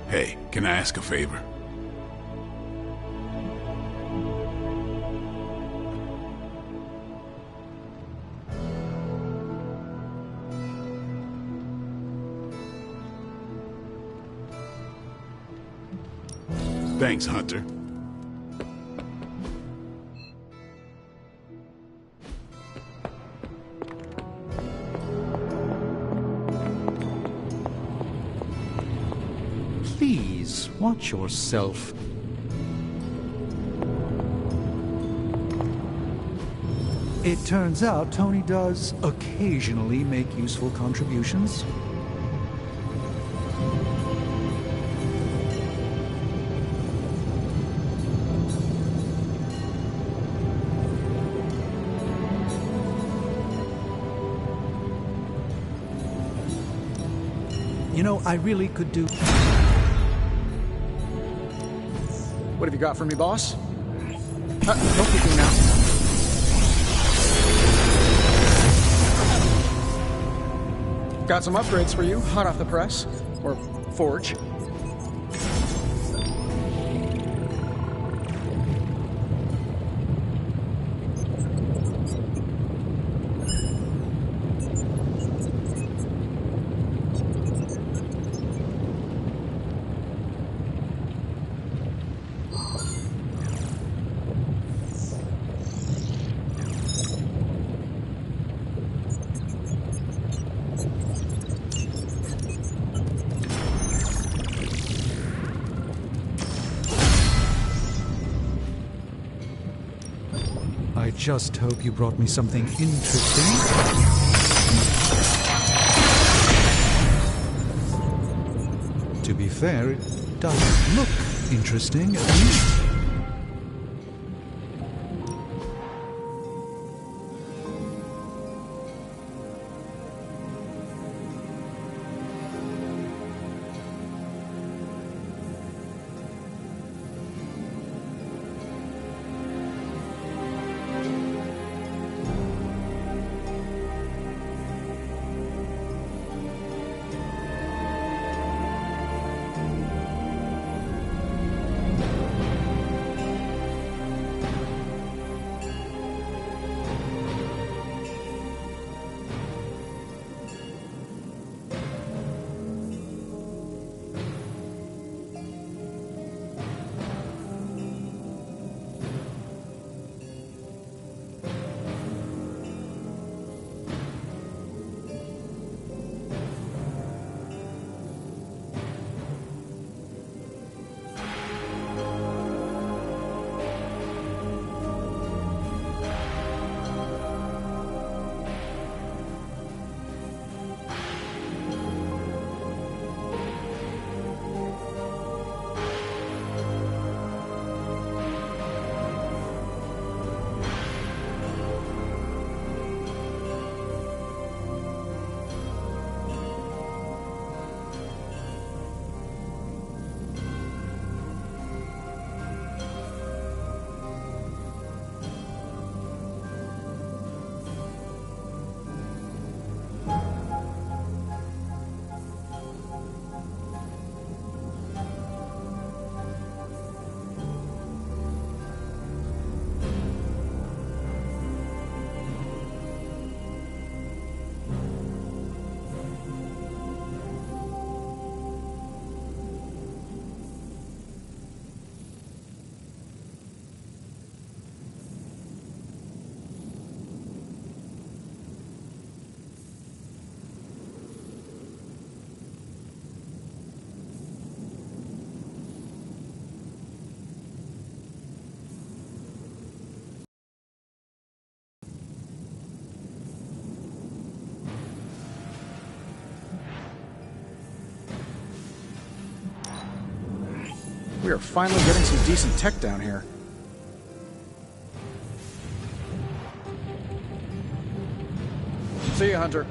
Speaker 5: Hey, can I ask a favor? Thanks, Hunter.
Speaker 12: Please, watch yourself. It turns out Tony does occasionally make useful contributions. You know, I really could do...
Speaker 4: What have you got for me, boss? Don't kick me now. Got some upgrades for you, hot off the press. Or forge.
Speaker 12: I just hope you brought me something interesting. To be fair, it does look interesting at least.
Speaker 4: We are finally getting some decent tech down here. See ya, Hunter.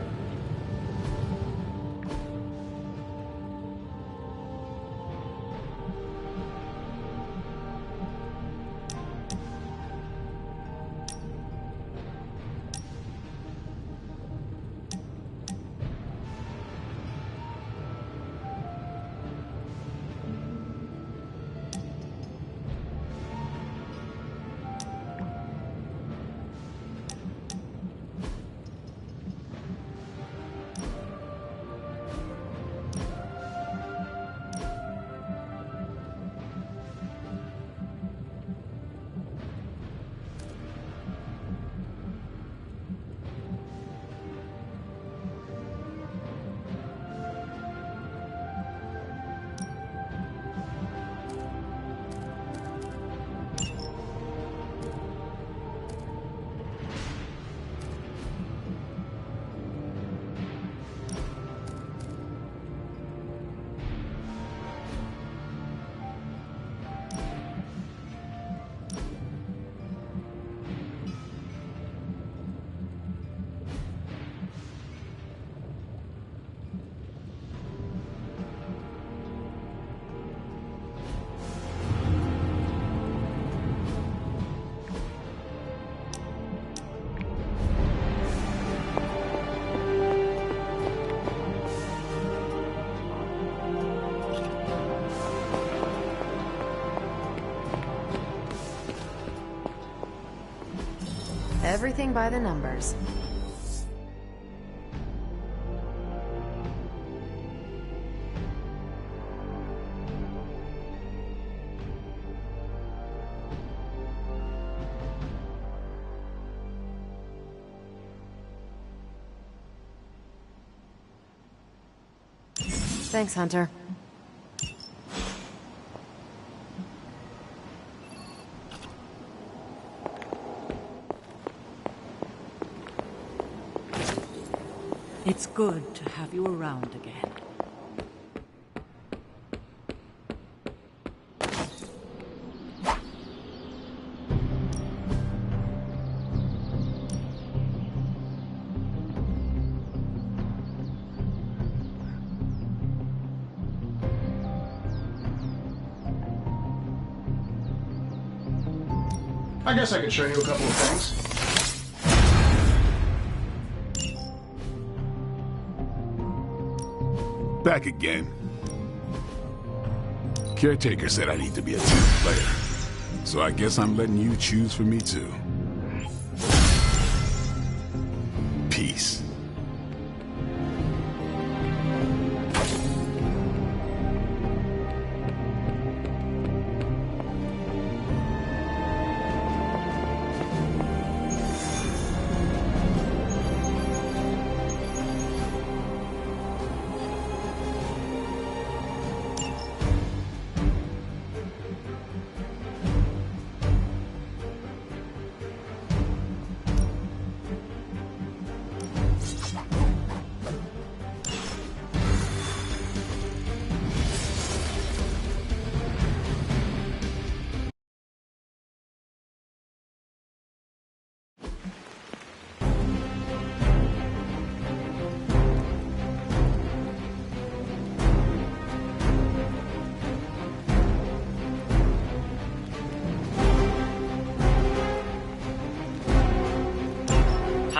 Speaker 6: Everything by the numbers. Thanks, Hunter.
Speaker 9: It's good to have you around again.
Speaker 4: I guess I could show you a couple of things.
Speaker 5: Back again. Caretaker said I need to be a team player, so I guess I'm letting you choose for me too. Peace.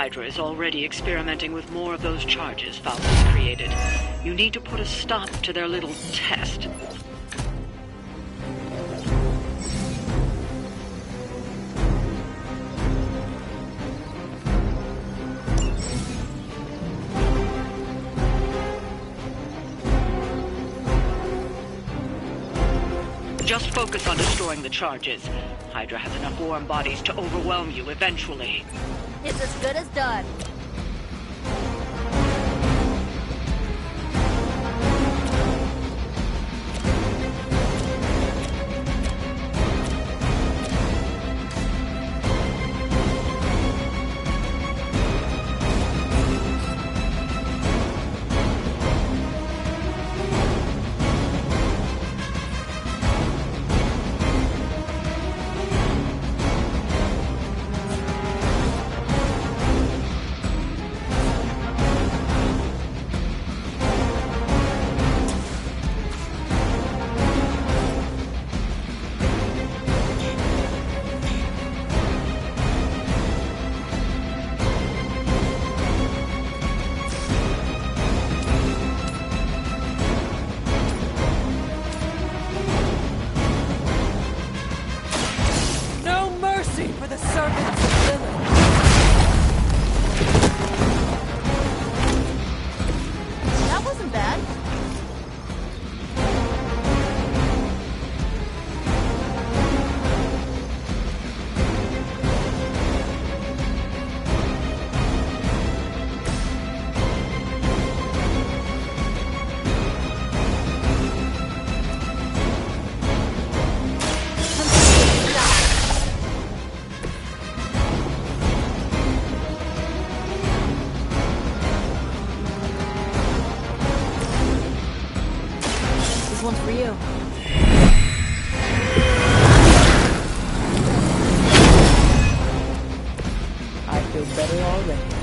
Speaker 10: Hydra is already experimenting with more of those charges Falcon created. You need to put a stop to their little test. Just focus on destroying the charges. Hydra has enough warm bodies to overwhelm you eventually.
Speaker 2: It's as good as done.
Speaker 13: feel better already.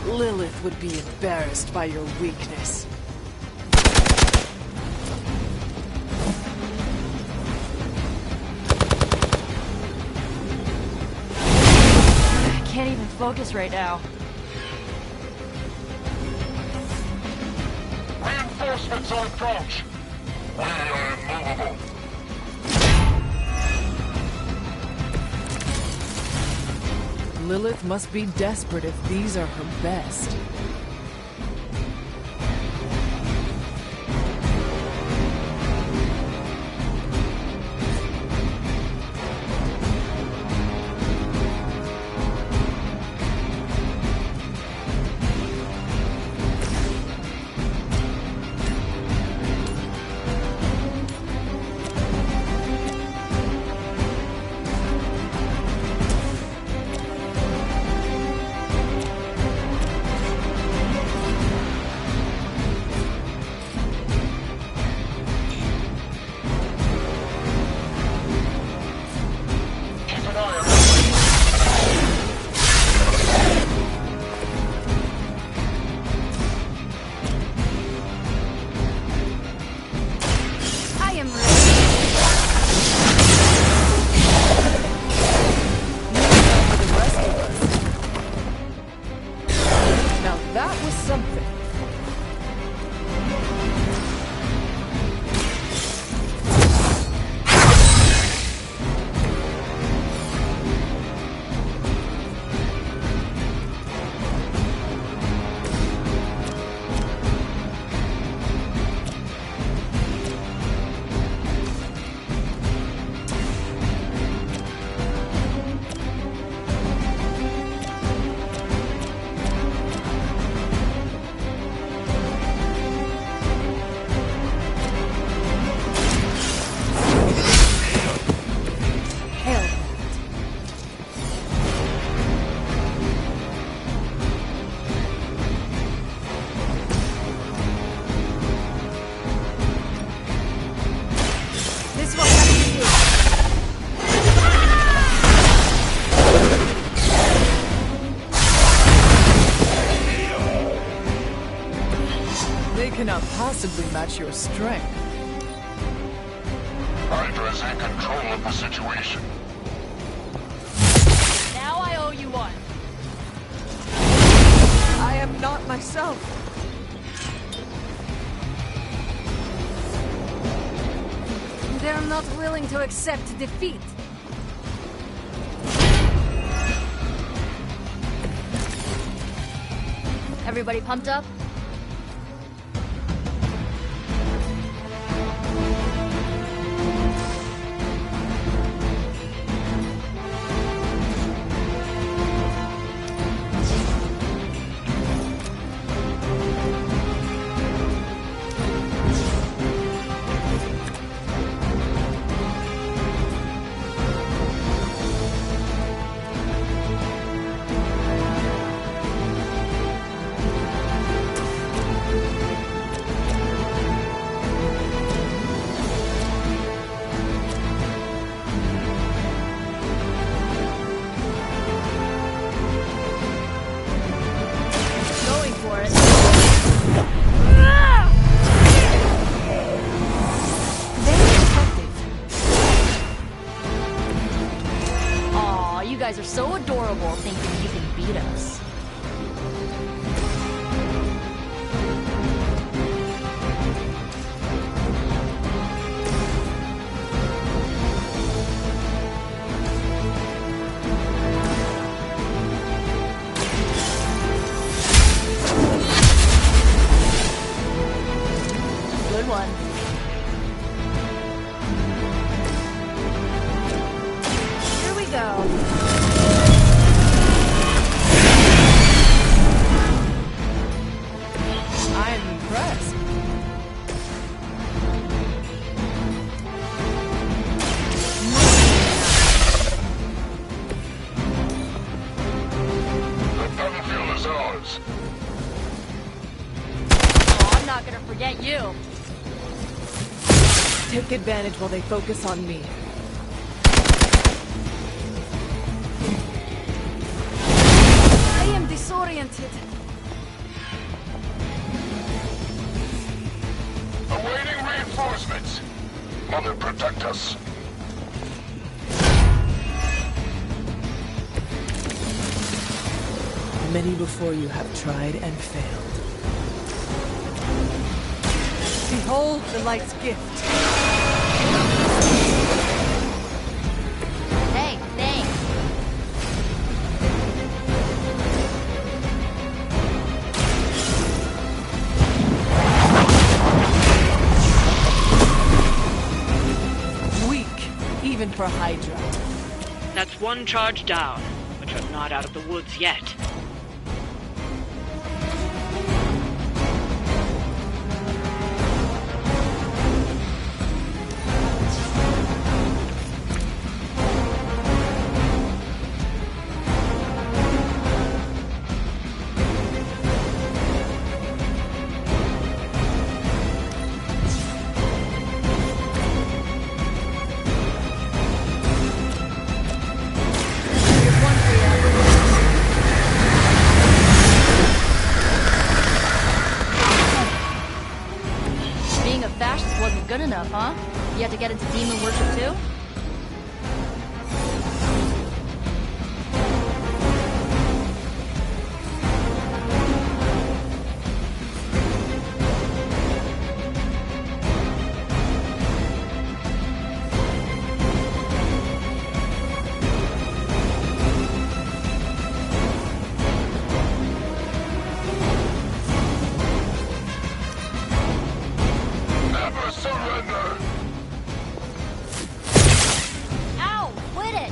Speaker 7: Lilith would be embarrassed by your weakness.
Speaker 2: I can't even focus right now.
Speaker 11: Reinforcements on approach. We are immovable.
Speaker 7: Lilith must be desperate if these are her best. Cannot possibly match your strength.
Speaker 11: Hydra is in control of the situation.
Speaker 2: Now I owe you one.
Speaker 7: I am not myself.
Speaker 1: They're not willing to accept defeat.
Speaker 2: Everybody pumped up? You guys are so adorable thinking you can beat us. Good one.
Speaker 1: Here we go.
Speaker 2: Not gonna forget you.
Speaker 7: Take advantage while they focus on me.
Speaker 1: I am disoriented.
Speaker 11: Mother protect us.
Speaker 13: Many before you have tried and failed. Behold the light's gift.
Speaker 2: Hey, thanks.
Speaker 13: Weak, even for Hydra.
Speaker 10: That's one charge down, but you're not out of the woods yet.
Speaker 2: Being a fascist wasn't good enough, huh? You had to get into demon worship too?
Speaker 11: Never surrender!
Speaker 2: Ow! Quit it!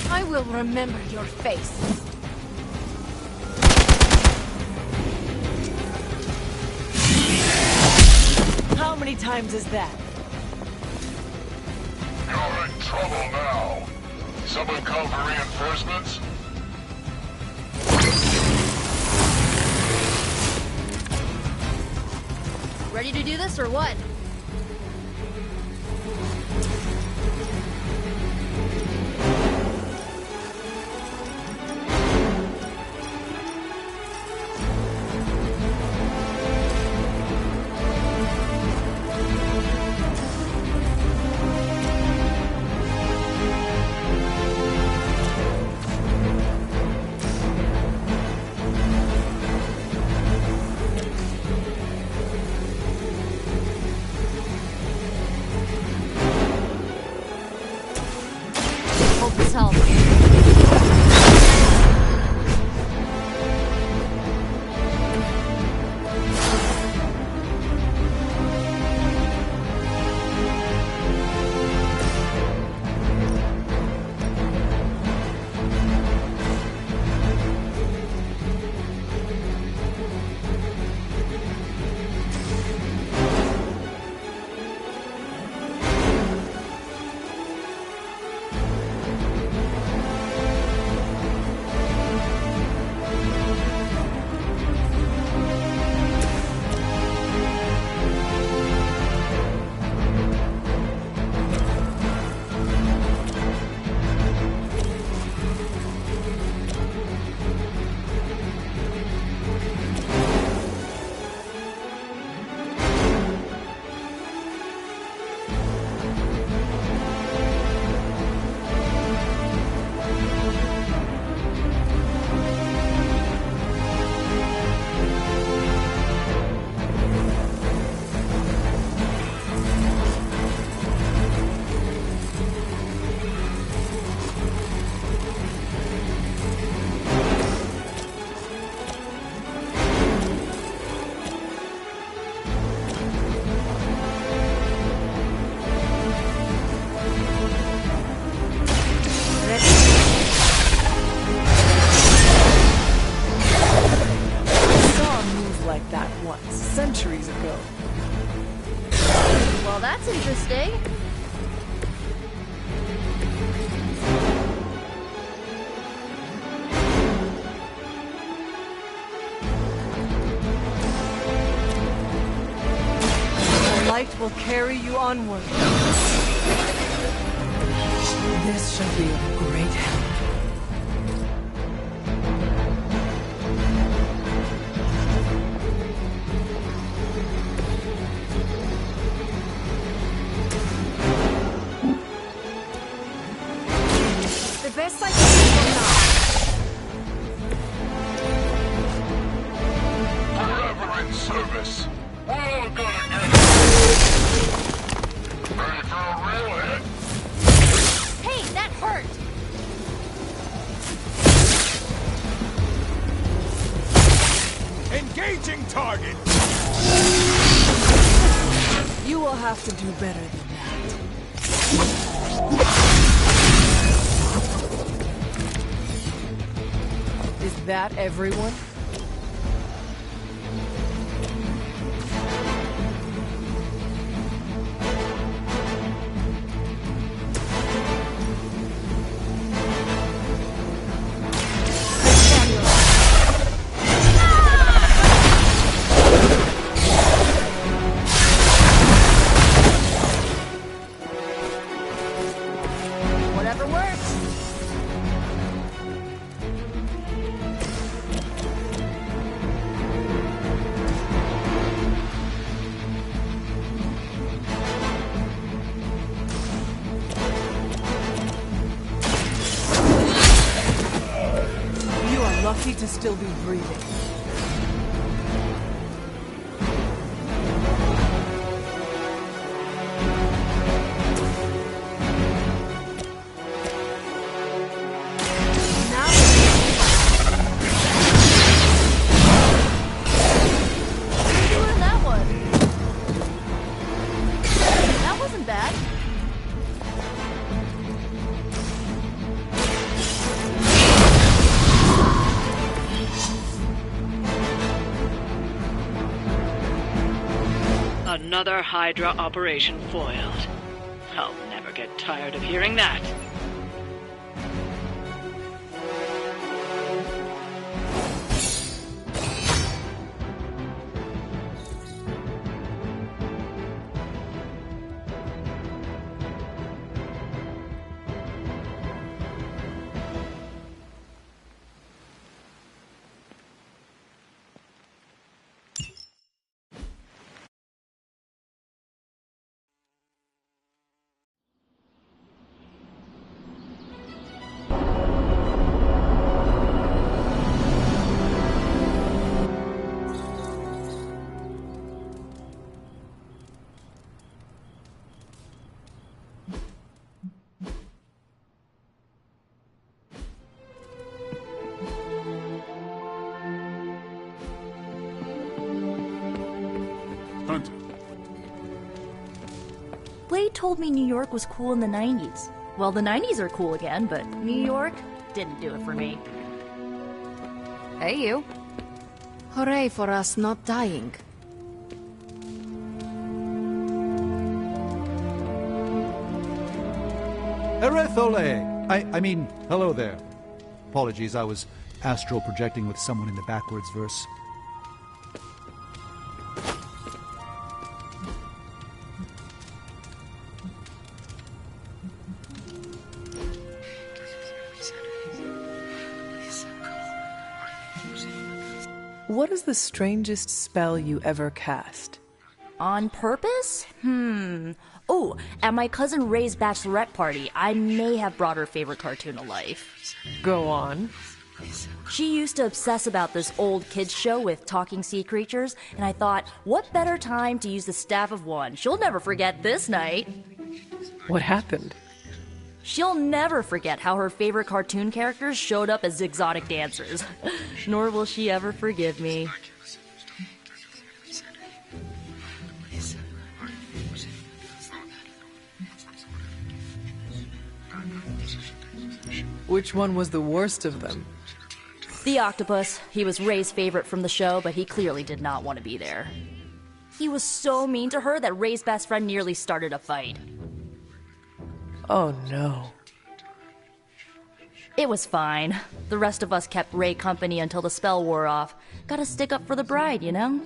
Speaker 1: I will remember your face.
Speaker 13: How many times is that?
Speaker 11: You're in trouble now. Someone call for reinforcements?
Speaker 2: Ready to do this or what? Hope this helps.
Speaker 13: Centuries ago.
Speaker 2: Well, that's interesting.
Speaker 13: The light will carry you onward. This shall be of great help.
Speaker 5: Engaging target!
Speaker 7: You will have to do better than that. Is that everyone?
Speaker 2: Whatever works.
Speaker 7: You are lucky to still be breathing.
Speaker 2: Doing that one. That wasn't bad.
Speaker 10: Another Hydra operation foiled. I'll never get tired of hearing that.
Speaker 5: Hunter.
Speaker 2: Blade told me New York was cool in the 90s. Well, the 90s are cool again, but New York didn't do it for me.
Speaker 6: Hey, you. Hooray for us not dying.
Speaker 12: Erethole! I mean, hello there. Apologies, I was astral projecting with someone in the backwards verse.
Speaker 7: What is the strangest spell you ever cast?
Speaker 2: On purpose? Oh, at my cousin Ray's bachelorette party, I may have brought her favorite cartoon to life.
Speaker 7: Go on.
Speaker 2: She used to obsess about this old kids show with talking sea creatures, and I thought, what better time to use the Staff of One? She'll never forget this night.
Speaker 7: What happened?
Speaker 2: She'll never forget how her favorite cartoon characters showed up as exotic dancers. Nor will she ever forgive me.
Speaker 7: Which one was the worst of them?
Speaker 2: The octopus. He was Ray's favorite from the show, but he clearly did not want to be there. He was so mean to her that Ray's best friend nearly started a fight.
Speaker 7: Oh no.
Speaker 2: It was fine. The rest of us kept Ray company until the spell wore off. Gotta stick up for the bride, you know?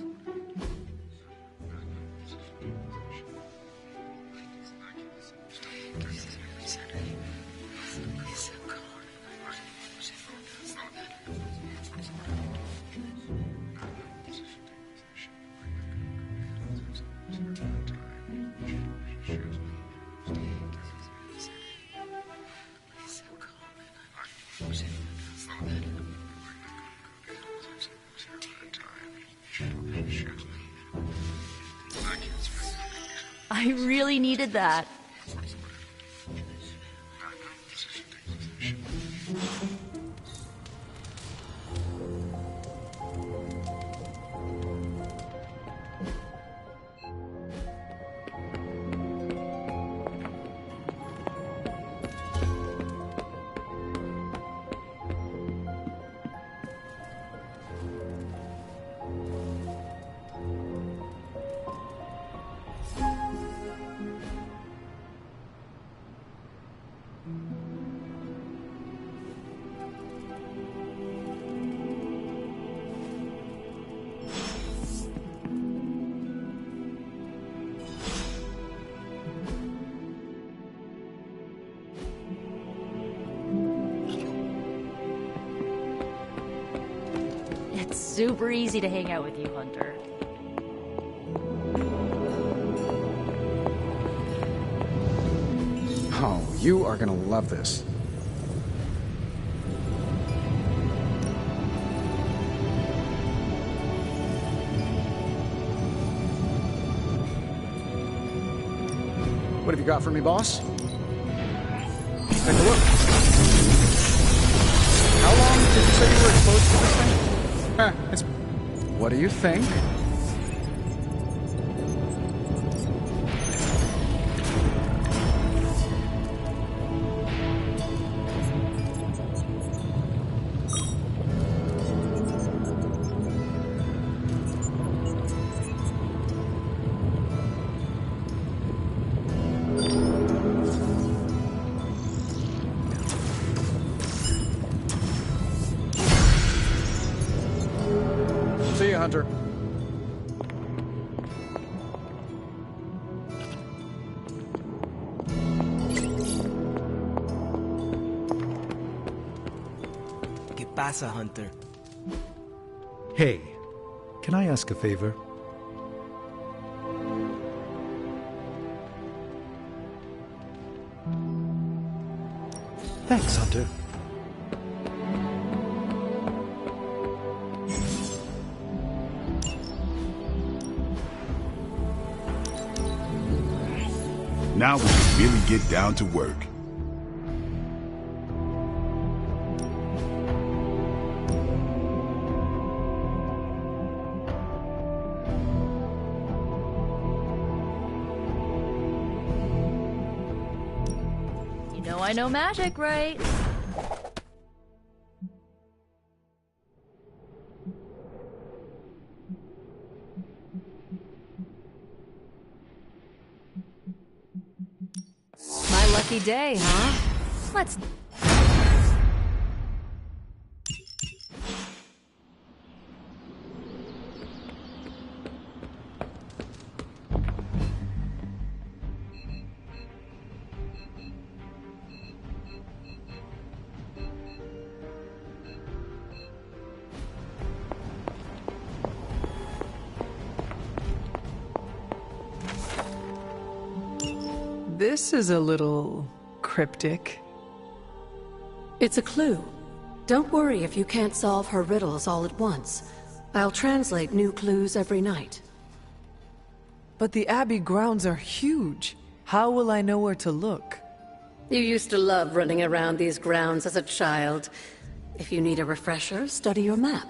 Speaker 2: I really needed that. It's super easy to hang out with you, Hunter.
Speaker 4: Oh, you are gonna love this. What have you got for me, boss? Take a look. How long did you say you were exposed to this thing? It's... What do you think? See you, Hunter.
Speaker 3: ¿Qué pasa, Hunter?
Speaker 12: Hey, can I ask a favor? Thanks, Hunter.
Speaker 5: Now we can really get down to work.
Speaker 2: You know I know magic, right?
Speaker 6: My lucky day, huh?
Speaker 2: Let's...
Speaker 13: This is a little cryptic.
Speaker 8: It's a clue. Don't worry if you can't solve her riddles all at once. I'll translate new clues every night.
Speaker 13: But the Abbey grounds are huge. How will I know where to look?
Speaker 8: You used to love running around these grounds as a child. If you need a refresher, study your map.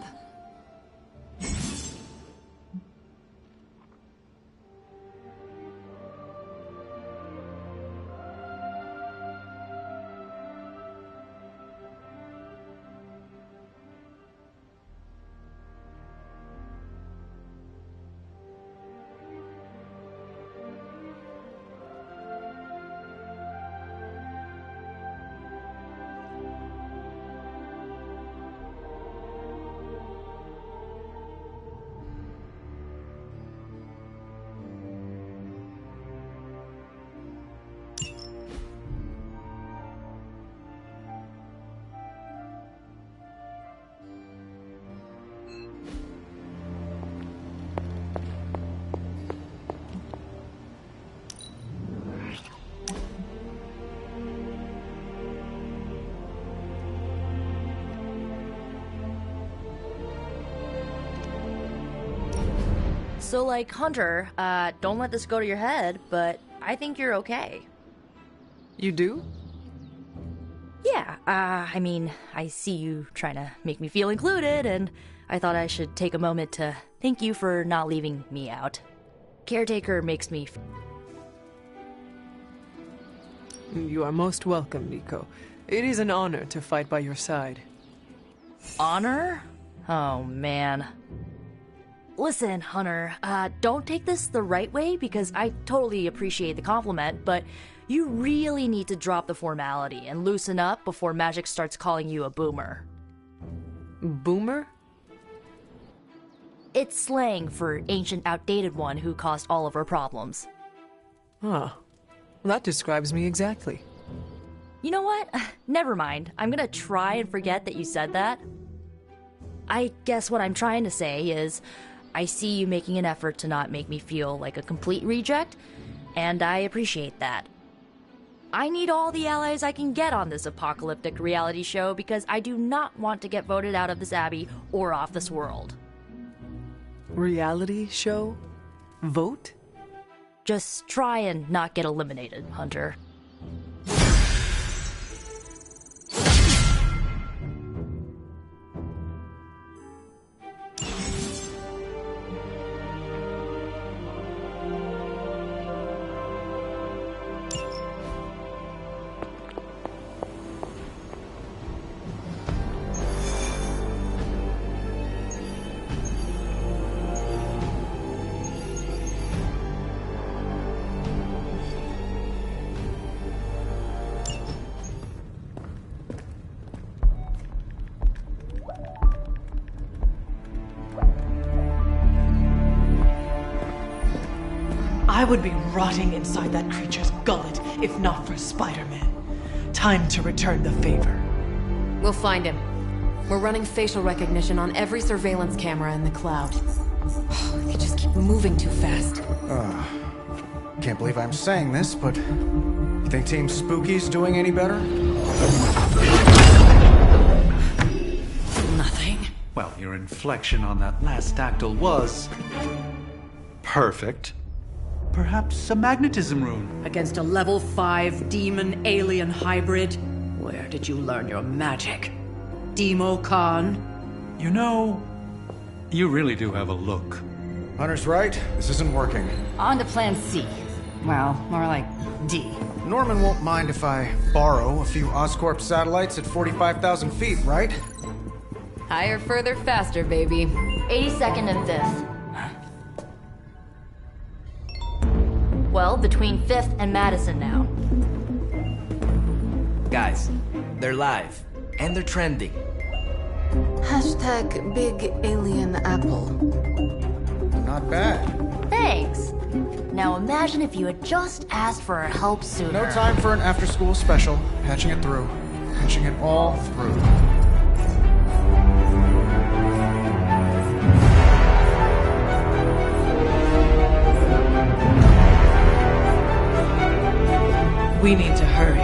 Speaker 2: So, like, Hunter, don't let this go to your head, but I think you're okay.
Speaker 13: You do?
Speaker 2: Yeah, I mean, I see you trying to make me feel included, and I thought I should take a moment to thank you for not leaving me out. Caretaker makes me...
Speaker 13: You are most welcome, Nico. It is an honor to fight by your side.
Speaker 2: Honor? Oh, man. Listen, Hunter, don't take this the right way because I totally appreciate the compliment, but you really need to drop the formality and loosen up before magic starts calling you a boomer.
Speaker 13: Boomer?
Speaker 2: It's slang for ancient, outdated one who caused all of our problems.
Speaker 13: Huh. That describes me exactly.
Speaker 2: You know what? Never mind. I'm gonna try and forget that you said that. I guess what I'm trying to say is, I see you making an effort to not make me feel like a complete reject, and I appreciate that. I need all the allies I can get on this apocalyptic reality show because I do not want to get voted out of this abbey or off this world.
Speaker 13: Reality show? Vote?
Speaker 2: Just try and not get eliminated, Hunter.
Speaker 13: I would be rotting inside that creature's gullet if not for Spider-Man. Time to return the favor.
Speaker 6: We'll find him. We're running facial recognition on every surveillance camera in the cloud. They just keep moving too fast.
Speaker 4: Can't believe I'm saying this, but you think Team Spooky's doing any better?
Speaker 9: Nothing.
Speaker 12: Well, your inflection on that last dactyl was perfect. Perhaps a magnetism rune.
Speaker 9: Against a level 5 demon alien hybrid? Where did you learn your magic? Demo Khan?
Speaker 12: You know, you really do have a look.
Speaker 4: Hunter's right. This isn't working.
Speaker 1: On to plan C. Well, more like D.
Speaker 4: Norman won't mind if I borrow a few Oscorp satellites at 45,000 feet, right?
Speaker 6: Higher, further, faster, baby.
Speaker 2: 82nd and 5th. Well, between 5th and Madison now.
Speaker 3: Guys, they're live. And they're trending.
Speaker 14: Hashtag Big Alien Apple.
Speaker 4: Not bad.
Speaker 2: Thanks. Now imagine if you had just asked for our help sooner.
Speaker 4: No time for an after-school special. Patching it through. Patching it all through.
Speaker 13: We need to hurry.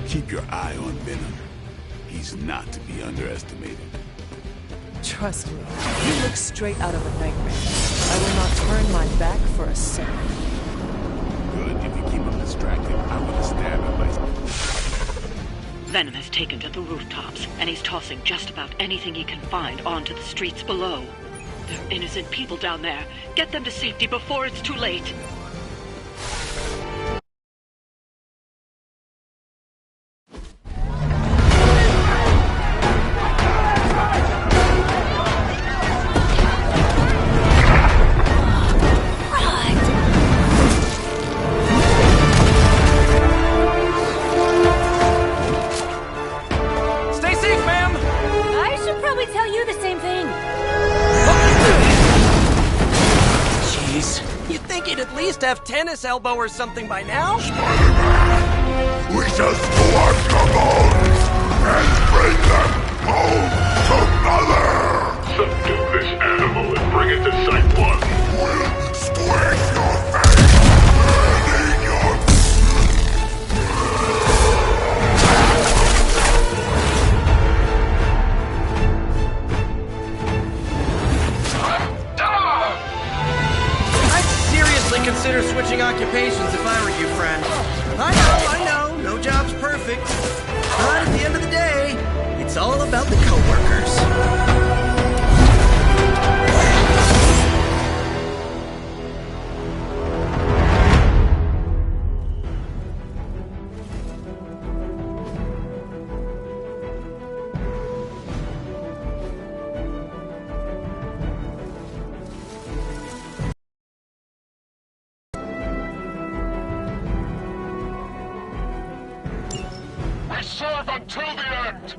Speaker 5: Keep your eye on Venom. He's not to be underestimated.
Speaker 13: Trust me, he looks straight out of a nightmare. I will not turn my back for a second.
Speaker 5: Good, if you keep him distracted, I'm gonna stab him by...
Speaker 10: Venom has taken to the rooftops, and he's tossing just about anything he can find onto the streets below. There are innocent people down there. Get them to safety before it's too late.
Speaker 15: Have tennis elbow or something by now?
Speaker 11: We shall scorch the bones and bring them home to Mother! Subdue this animal and bring it to Site 1. We'll squish your face and eat your...
Speaker 15: Consider switching occupations if I were you, friend. I know, no job's perfect. But at the end of the day, it's all about the coworkers.
Speaker 11: We serve until the end!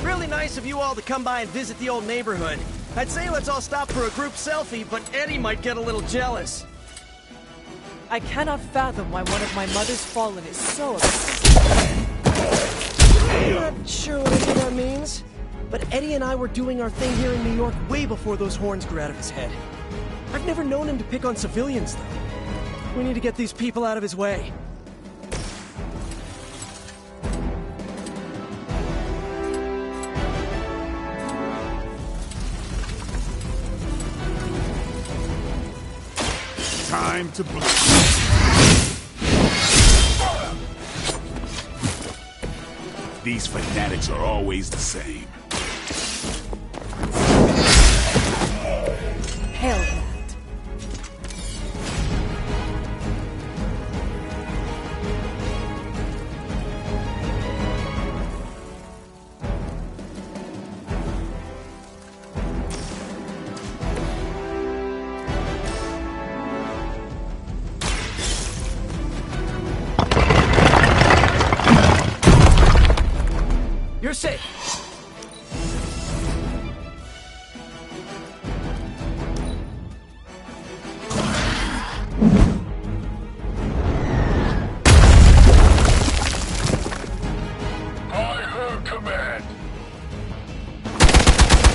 Speaker 15: Really nice of you all to come by and visit the old neighborhood. I'd say let's all stop for a group selfie, but Eddie might get a little jealous.
Speaker 13: I cannot fathom why one of my mother's fallen is so obsessed.
Speaker 15: I'm not sure what any of that means, but Eddie and I were doing our thing here in New York way before those horns grew out of his head. I've never known him to pick on civilians, though. We need to get these people out of his way.
Speaker 5: Time to blow. These fanatics are always the same.
Speaker 13: Hell that.
Speaker 15: You're safe.
Speaker 11: I heard command.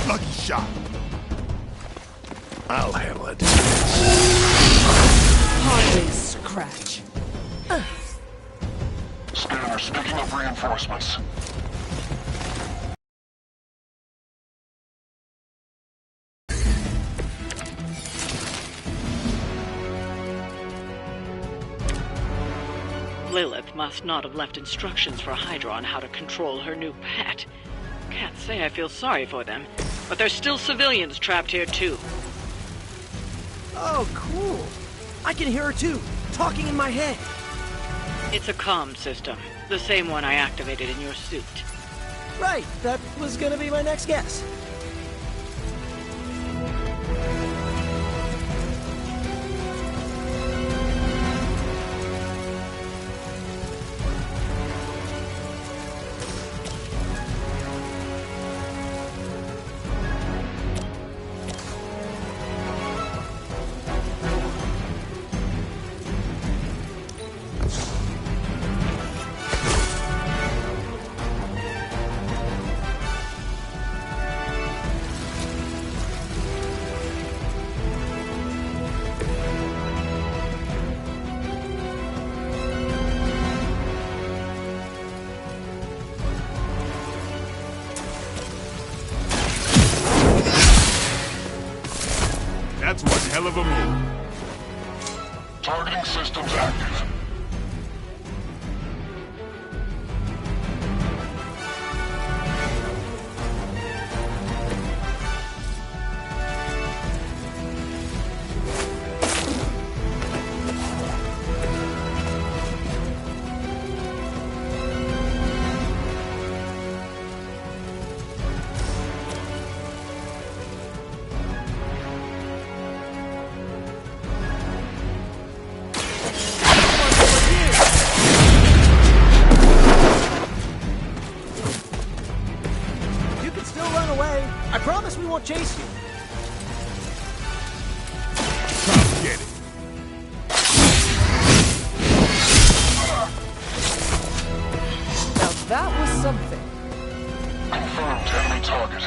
Speaker 5: Lucky shot.
Speaker 11: I'll handle it.
Speaker 13: Hardly a scratch.
Speaker 11: Scanner, speaking of reinforcements.
Speaker 10: Lilith must not have left instructions for Hydra on how to control her new pet. Can't say I feel sorry for them, but there's still civilians trapped here too.
Speaker 15: Oh, cool. I can hear her too, talking in my head.
Speaker 10: It's a comm system, the same one I activated in your suit.
Speaker 15: Right, that was gonna be my next guess.
Speaker 5: That's one hell of a move.
Speaker 11: Targeting systems active.
Speaker 15: I promise we won't chase you.
Speaker 5: Come get it.
Speaker 13: Now that was something.
Speaker 11: Confirmed enemy target.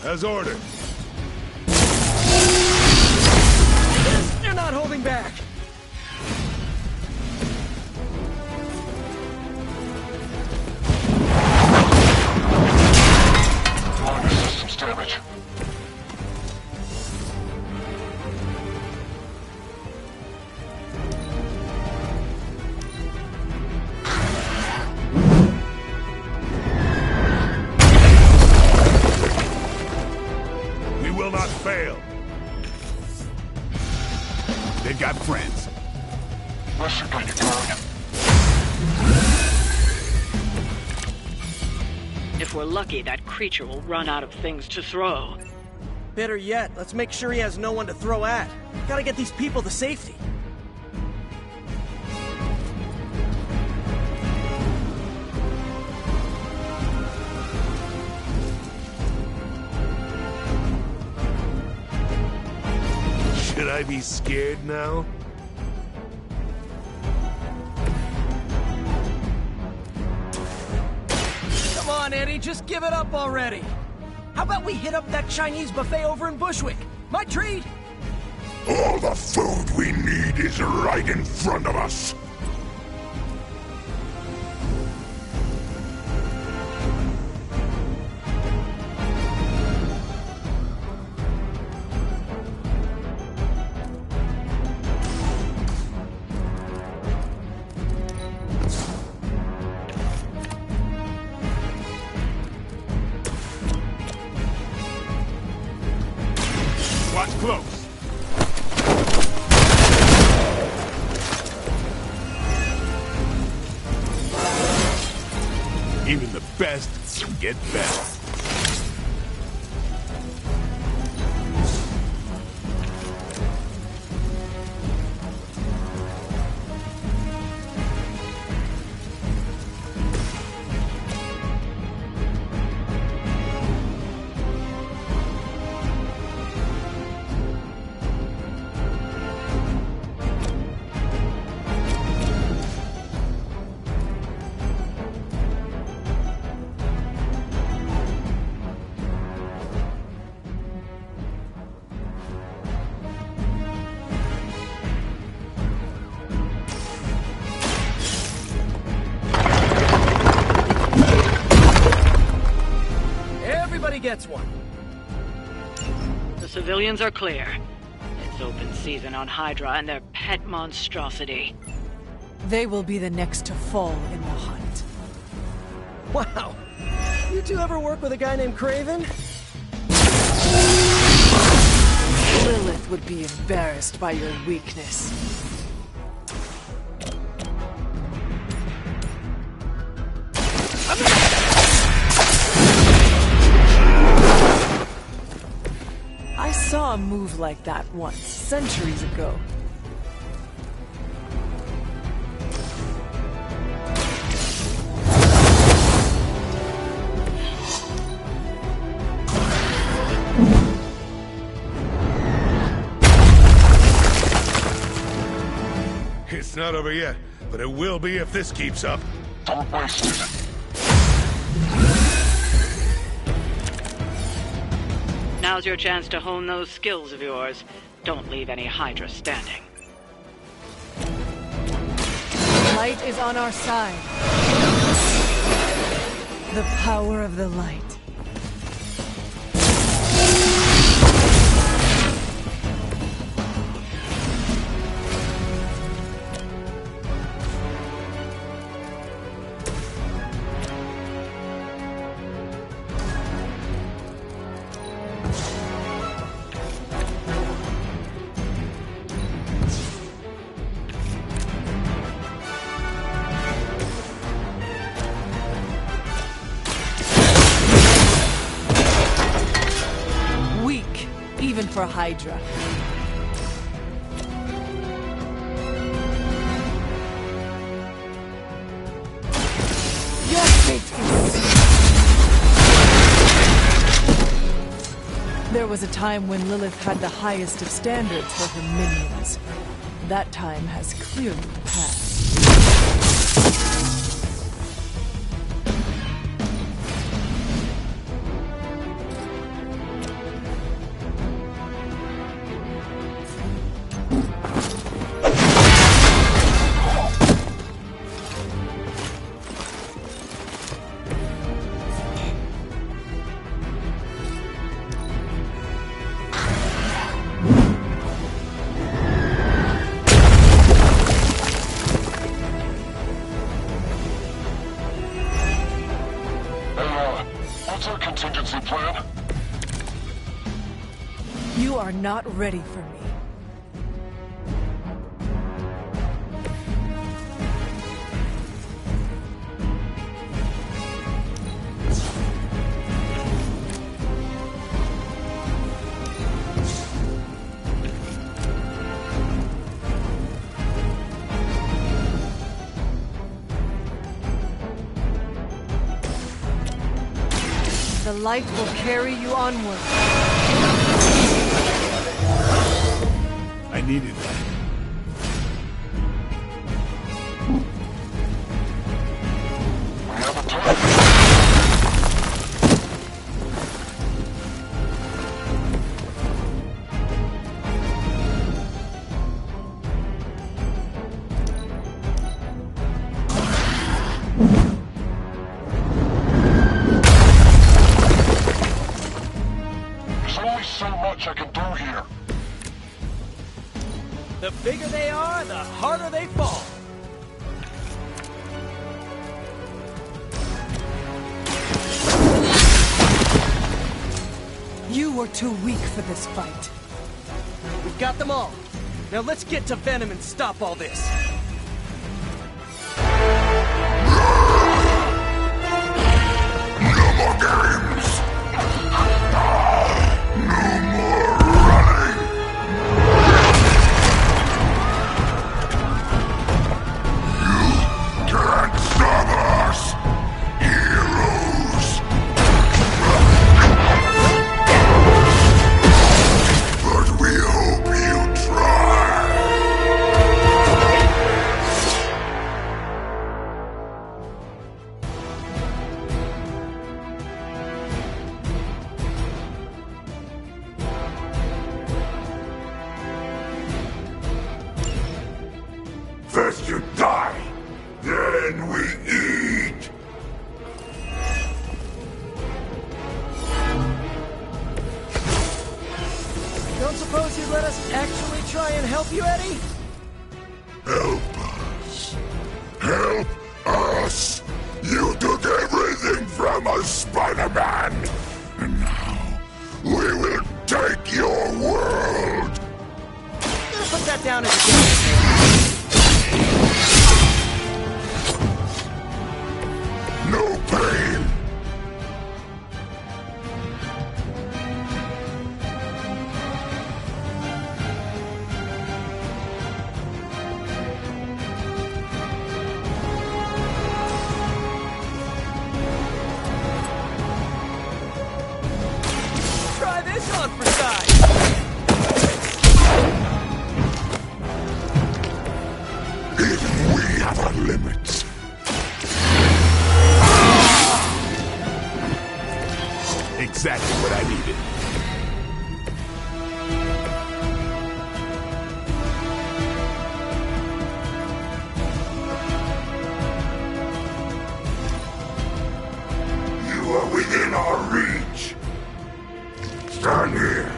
Speaker 5: As ordered.
Speaker 15: They're not holding back.
Speaker 11: Minor systems damage.
Speaker 5: We will not fail. They've got friends.
Speaker 11: This should get you going.
Speaker 10: we're lucky, that creature will run out of things to throw.
Speaker 15: Better yet, let's make sure he has no one to throw at. Gotta get these people to safety.
Speaker 11: Should I be scared now?
Speaker 15: Come on, Eddie, just give it up already. How about we hit up that Chinese buffet over in Bushwick? My treat!
Speaker 11: All the food we need is right in front of us.
Speaker 5: Watch close. Even the best can get better.
Speaker 15: Everybody gets one.
Speaker 10: The civilians are clear. It's open season on Hydra and their pet monstrosity.
Speaker 7: They will be the next to fall in the hunt.
Speaker 15: Wow. You two ever work with a guy named Craven?
Speaker 7: Lilith would be embarrassed by your weakness. I saw a move like that once, centuries ago.
Speaker 11: It's not over yet, but it will be if this keeps up. Don't waste it.
Speaker 10: Now's your chance to hone those skills of yours. Don't leave any Hydra standing.
Speaker 7: Light is on our side. The power of the light. Even for Hydra. Your fate is sealed. There was a time when Lilith had the highest of standards for her minions. That time has clearly passed.
Speaker 11: What's our contingency plan?
Speaker 7: You are not ready for me.
Speaker 13: The light will carry you onward.
Speaker 5: I needed that.
Speaker 11: There's only so much I can do here.
Speaker 15: The bigger they are, the harder they fall.
Speaker 13: You were too weak for this fight.
Speaker 15: We've got them all. Now let's get to Venom and stop all this.
Speaker 11: No more games! No more running! You can't stop us! Heroes! But we hope you try! First you die, then we eat!
Speaker 15: Don't suppose you'd let us actually try and help you, Eddie?
Speaker 11: Help us! Help us! You took everything from us, Spider-Man! And now, we will take your world!
Speaker 15: Gonna put that down as a game.
Speaker 11: No pain!
Speaker 15: Try this on for size.
Speaker 11: Even we have our limits.
Speaker 5: Exactly what I needed.
Speaker 11: You are within our reach. Stand here.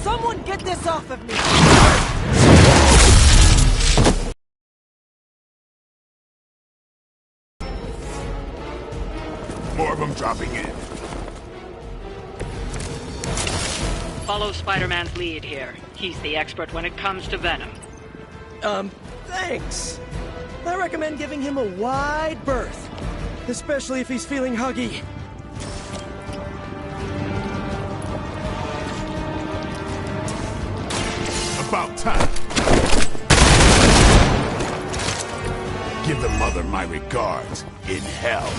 Speaker 15: Someone get this off of me!
Speaker 5: More of them dropping in.
Speaker 10: Follow Spider-Man's lead here. He's the expert when it comes to Venom.
Speaker 15: Thanks. I recommend giving him a wide berth. Especially if he's feeling huggy.
Speaker 5: About time. Give the mother my regards in hell.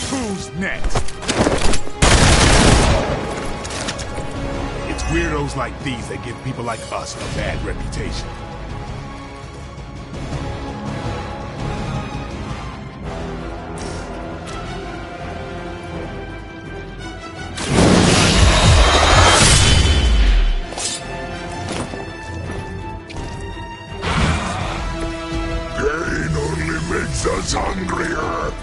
Speaker 5: Who's next? It's weirdos like these that give people like us a bad reputation.
Speaker 11: Pain only makes us hungrier.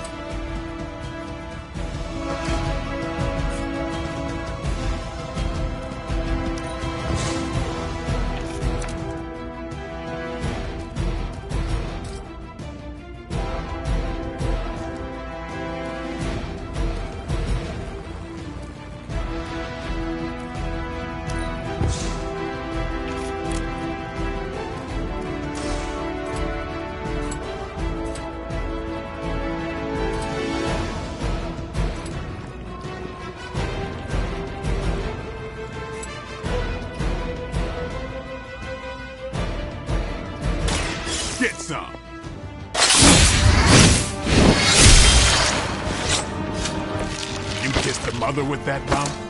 Speaker 5: The mother with that mouth?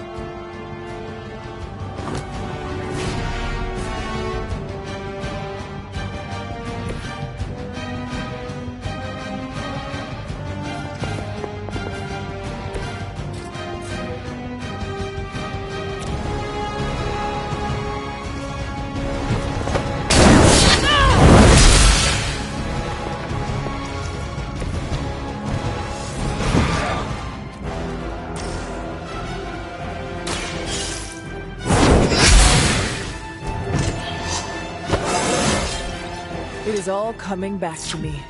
Speaker 7: It is all coming back to me.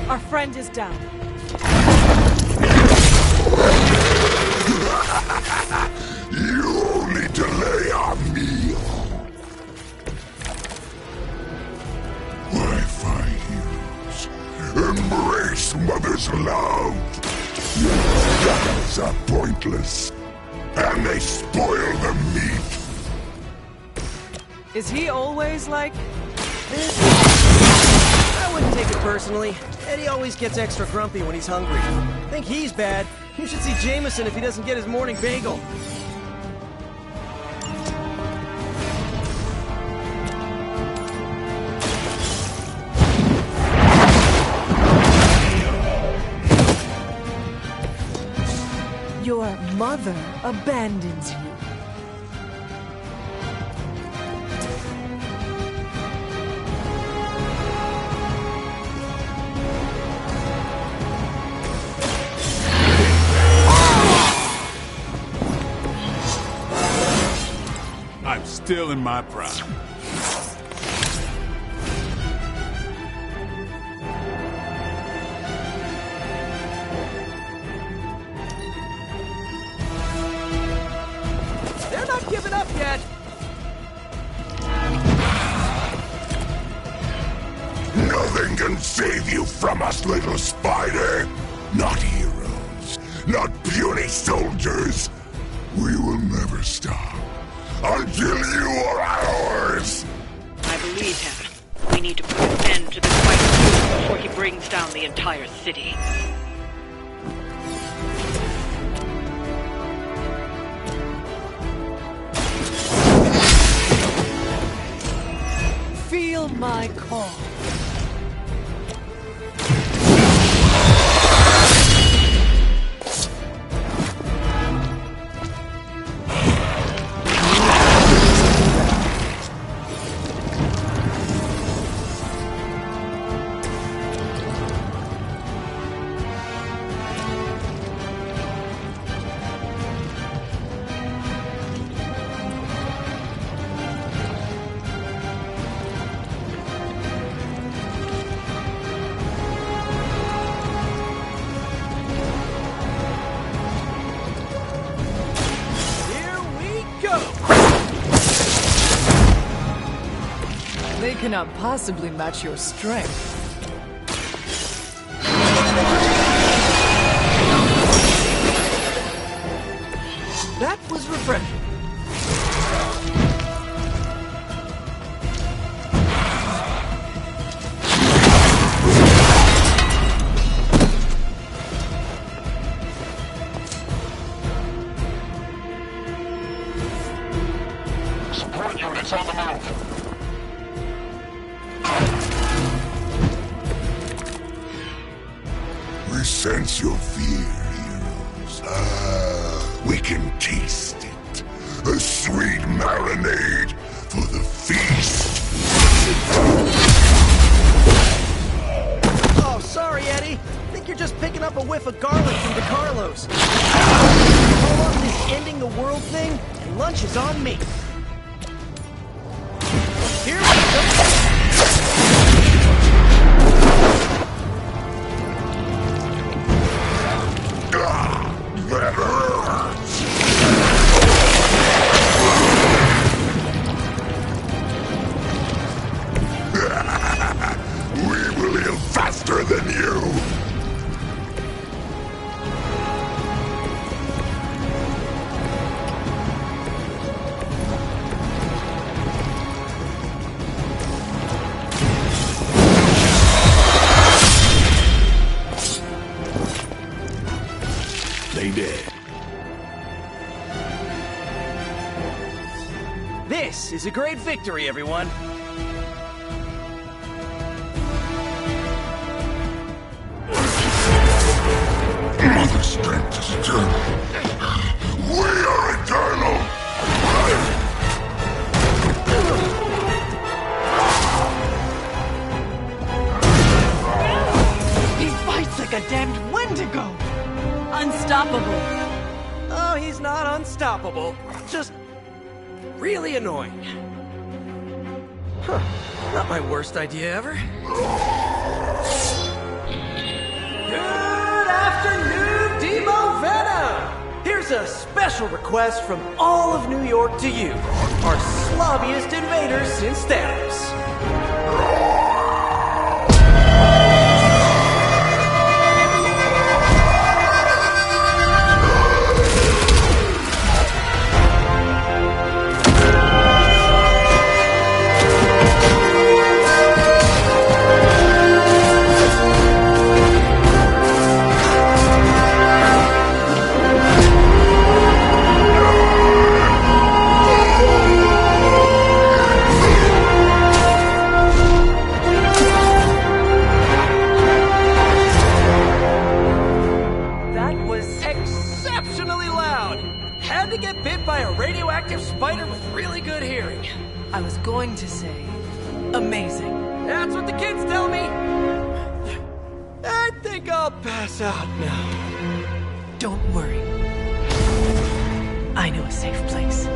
Speaker 7: Our friend is down.
Speaker 11: You only delay our meal. Wi-Fi heroes, embrace Mother's love. Your guns are pointless, and they spoil the meat.
Speaker 15: Is he always like this? I wouldn't take it personally. Eddie always gets extra grumpy when he's hungry. Think he's bad. You should see Jameson if he doesn't get his morning bagel.
Speaker 7: Your mother abandons you.
Speaker 5: I'm still in my prime.
Speaker 15: They're not giving up yet.
Speaker 11: Nothing can save you from us, little spider. Not heroes, not puny soldiers. We will never stop until you are ours.
Speaker 10: I believe him. We need to put an end to this fight before he brings down the entire city.
Speaker 7: Feel my call. They cannot possibly match your strength.
Speaker 15: That was refreshing.
Speaker 11: Support units on the move. We sense your fear, heroes. We can taste it. A sweet marinade for the feast.
Speaker 15: Oh, sorry, Eddie. I think you're just picking up a whiff of garlic from DeCarlo's. Pull off this ending the world thing, and lunch is on me. Here we go.
Speaker 11: That hurts! We will heal faster than you!
Speaker 15: This is a great victory, everyone.
Speaker 11: Mother strength is eternal. We are eternal!
Speaker 15: He fights like a damned Wendigo!
Speaker 2: Unstoppable.
Speaker 15: Oh, he's not unstoppable. Just really annoying. Huh. Not my worst idea ever. Good afternoon, Demo Venom! Here's a special request from all of New York to you, our slobbiest invaders since Thanos. Spider with really good hearing.
Speaker 13: I was going to say, amazing.
Speaker 15: That's what the kids tell me. I think I'll pass out now.
Speaker 13: Don't worry. I know a safe place.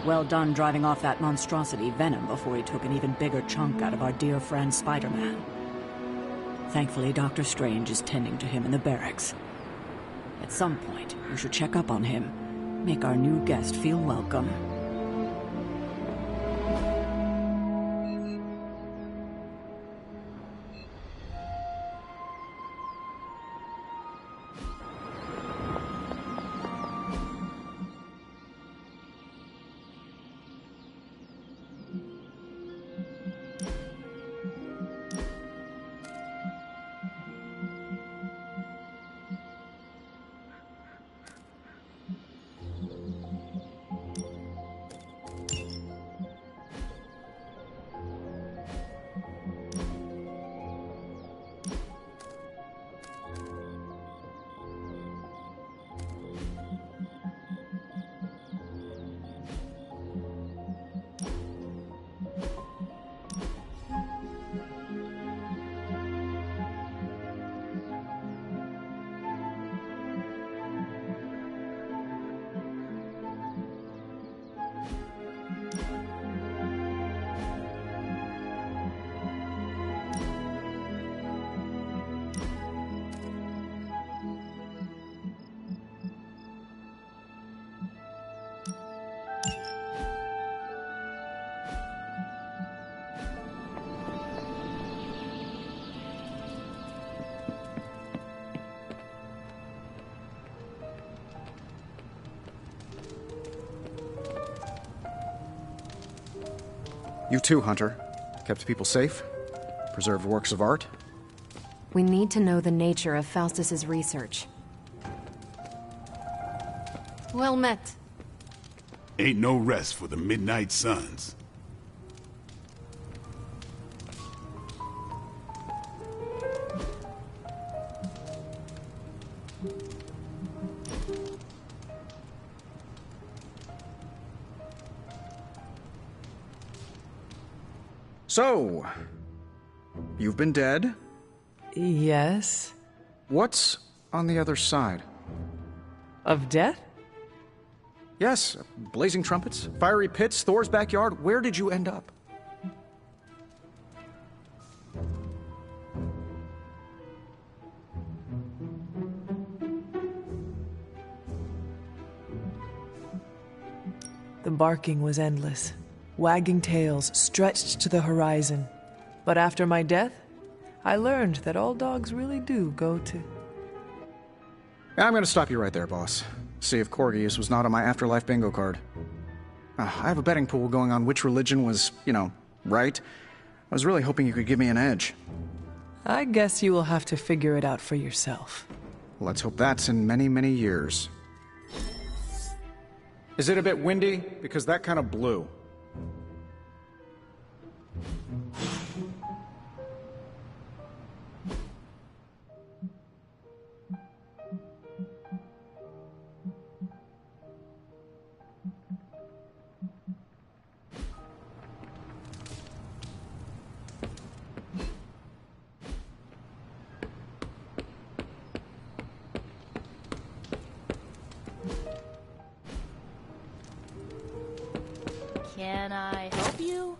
Speaker 10: Well done driving off that monstrosity Venom before he took an even bigger chunk out of our dear friend Spider-Man. Thankfully, Dr. Strange is tending to him in the barracks. At some point, you should check up on him. Make our new guest feel welcome.
Speaker 4: You too, Hunter. Kept people safe, preserved works of art.
Speaker 6: We need to know the nature of Faustus's research.
Speaker 14: Well met.
Speaker 5: Ain't no rest for the Midnight Suns.
Speaker 4: So, you've been dead?
Speaker 13: Yes.
Speaker 4: What's on the other side?
Speaker 13: Of death?
Speaker 4: Yes, blazing trumpets, fiery pits, Thor's backyard. Where did you end up?
Speaker 13: The barking was endless. Wagging tails stretched to the horizon. But after my death, I learned that all dogs really do go to...
Speaker 4: I'm gonna stop you right there, boss. See if Corgius was not on my afterlife bingo card. I have a betting pool going on which religion was, right. I was really hoping you could give me an edge.
Speaker 13: I guess you will have to figure it out for yourself.
Speaker 4: Let's hope that's in many, many years. Is it a bit windy? Because that kind of blew.
Speaker 2: Can I help you?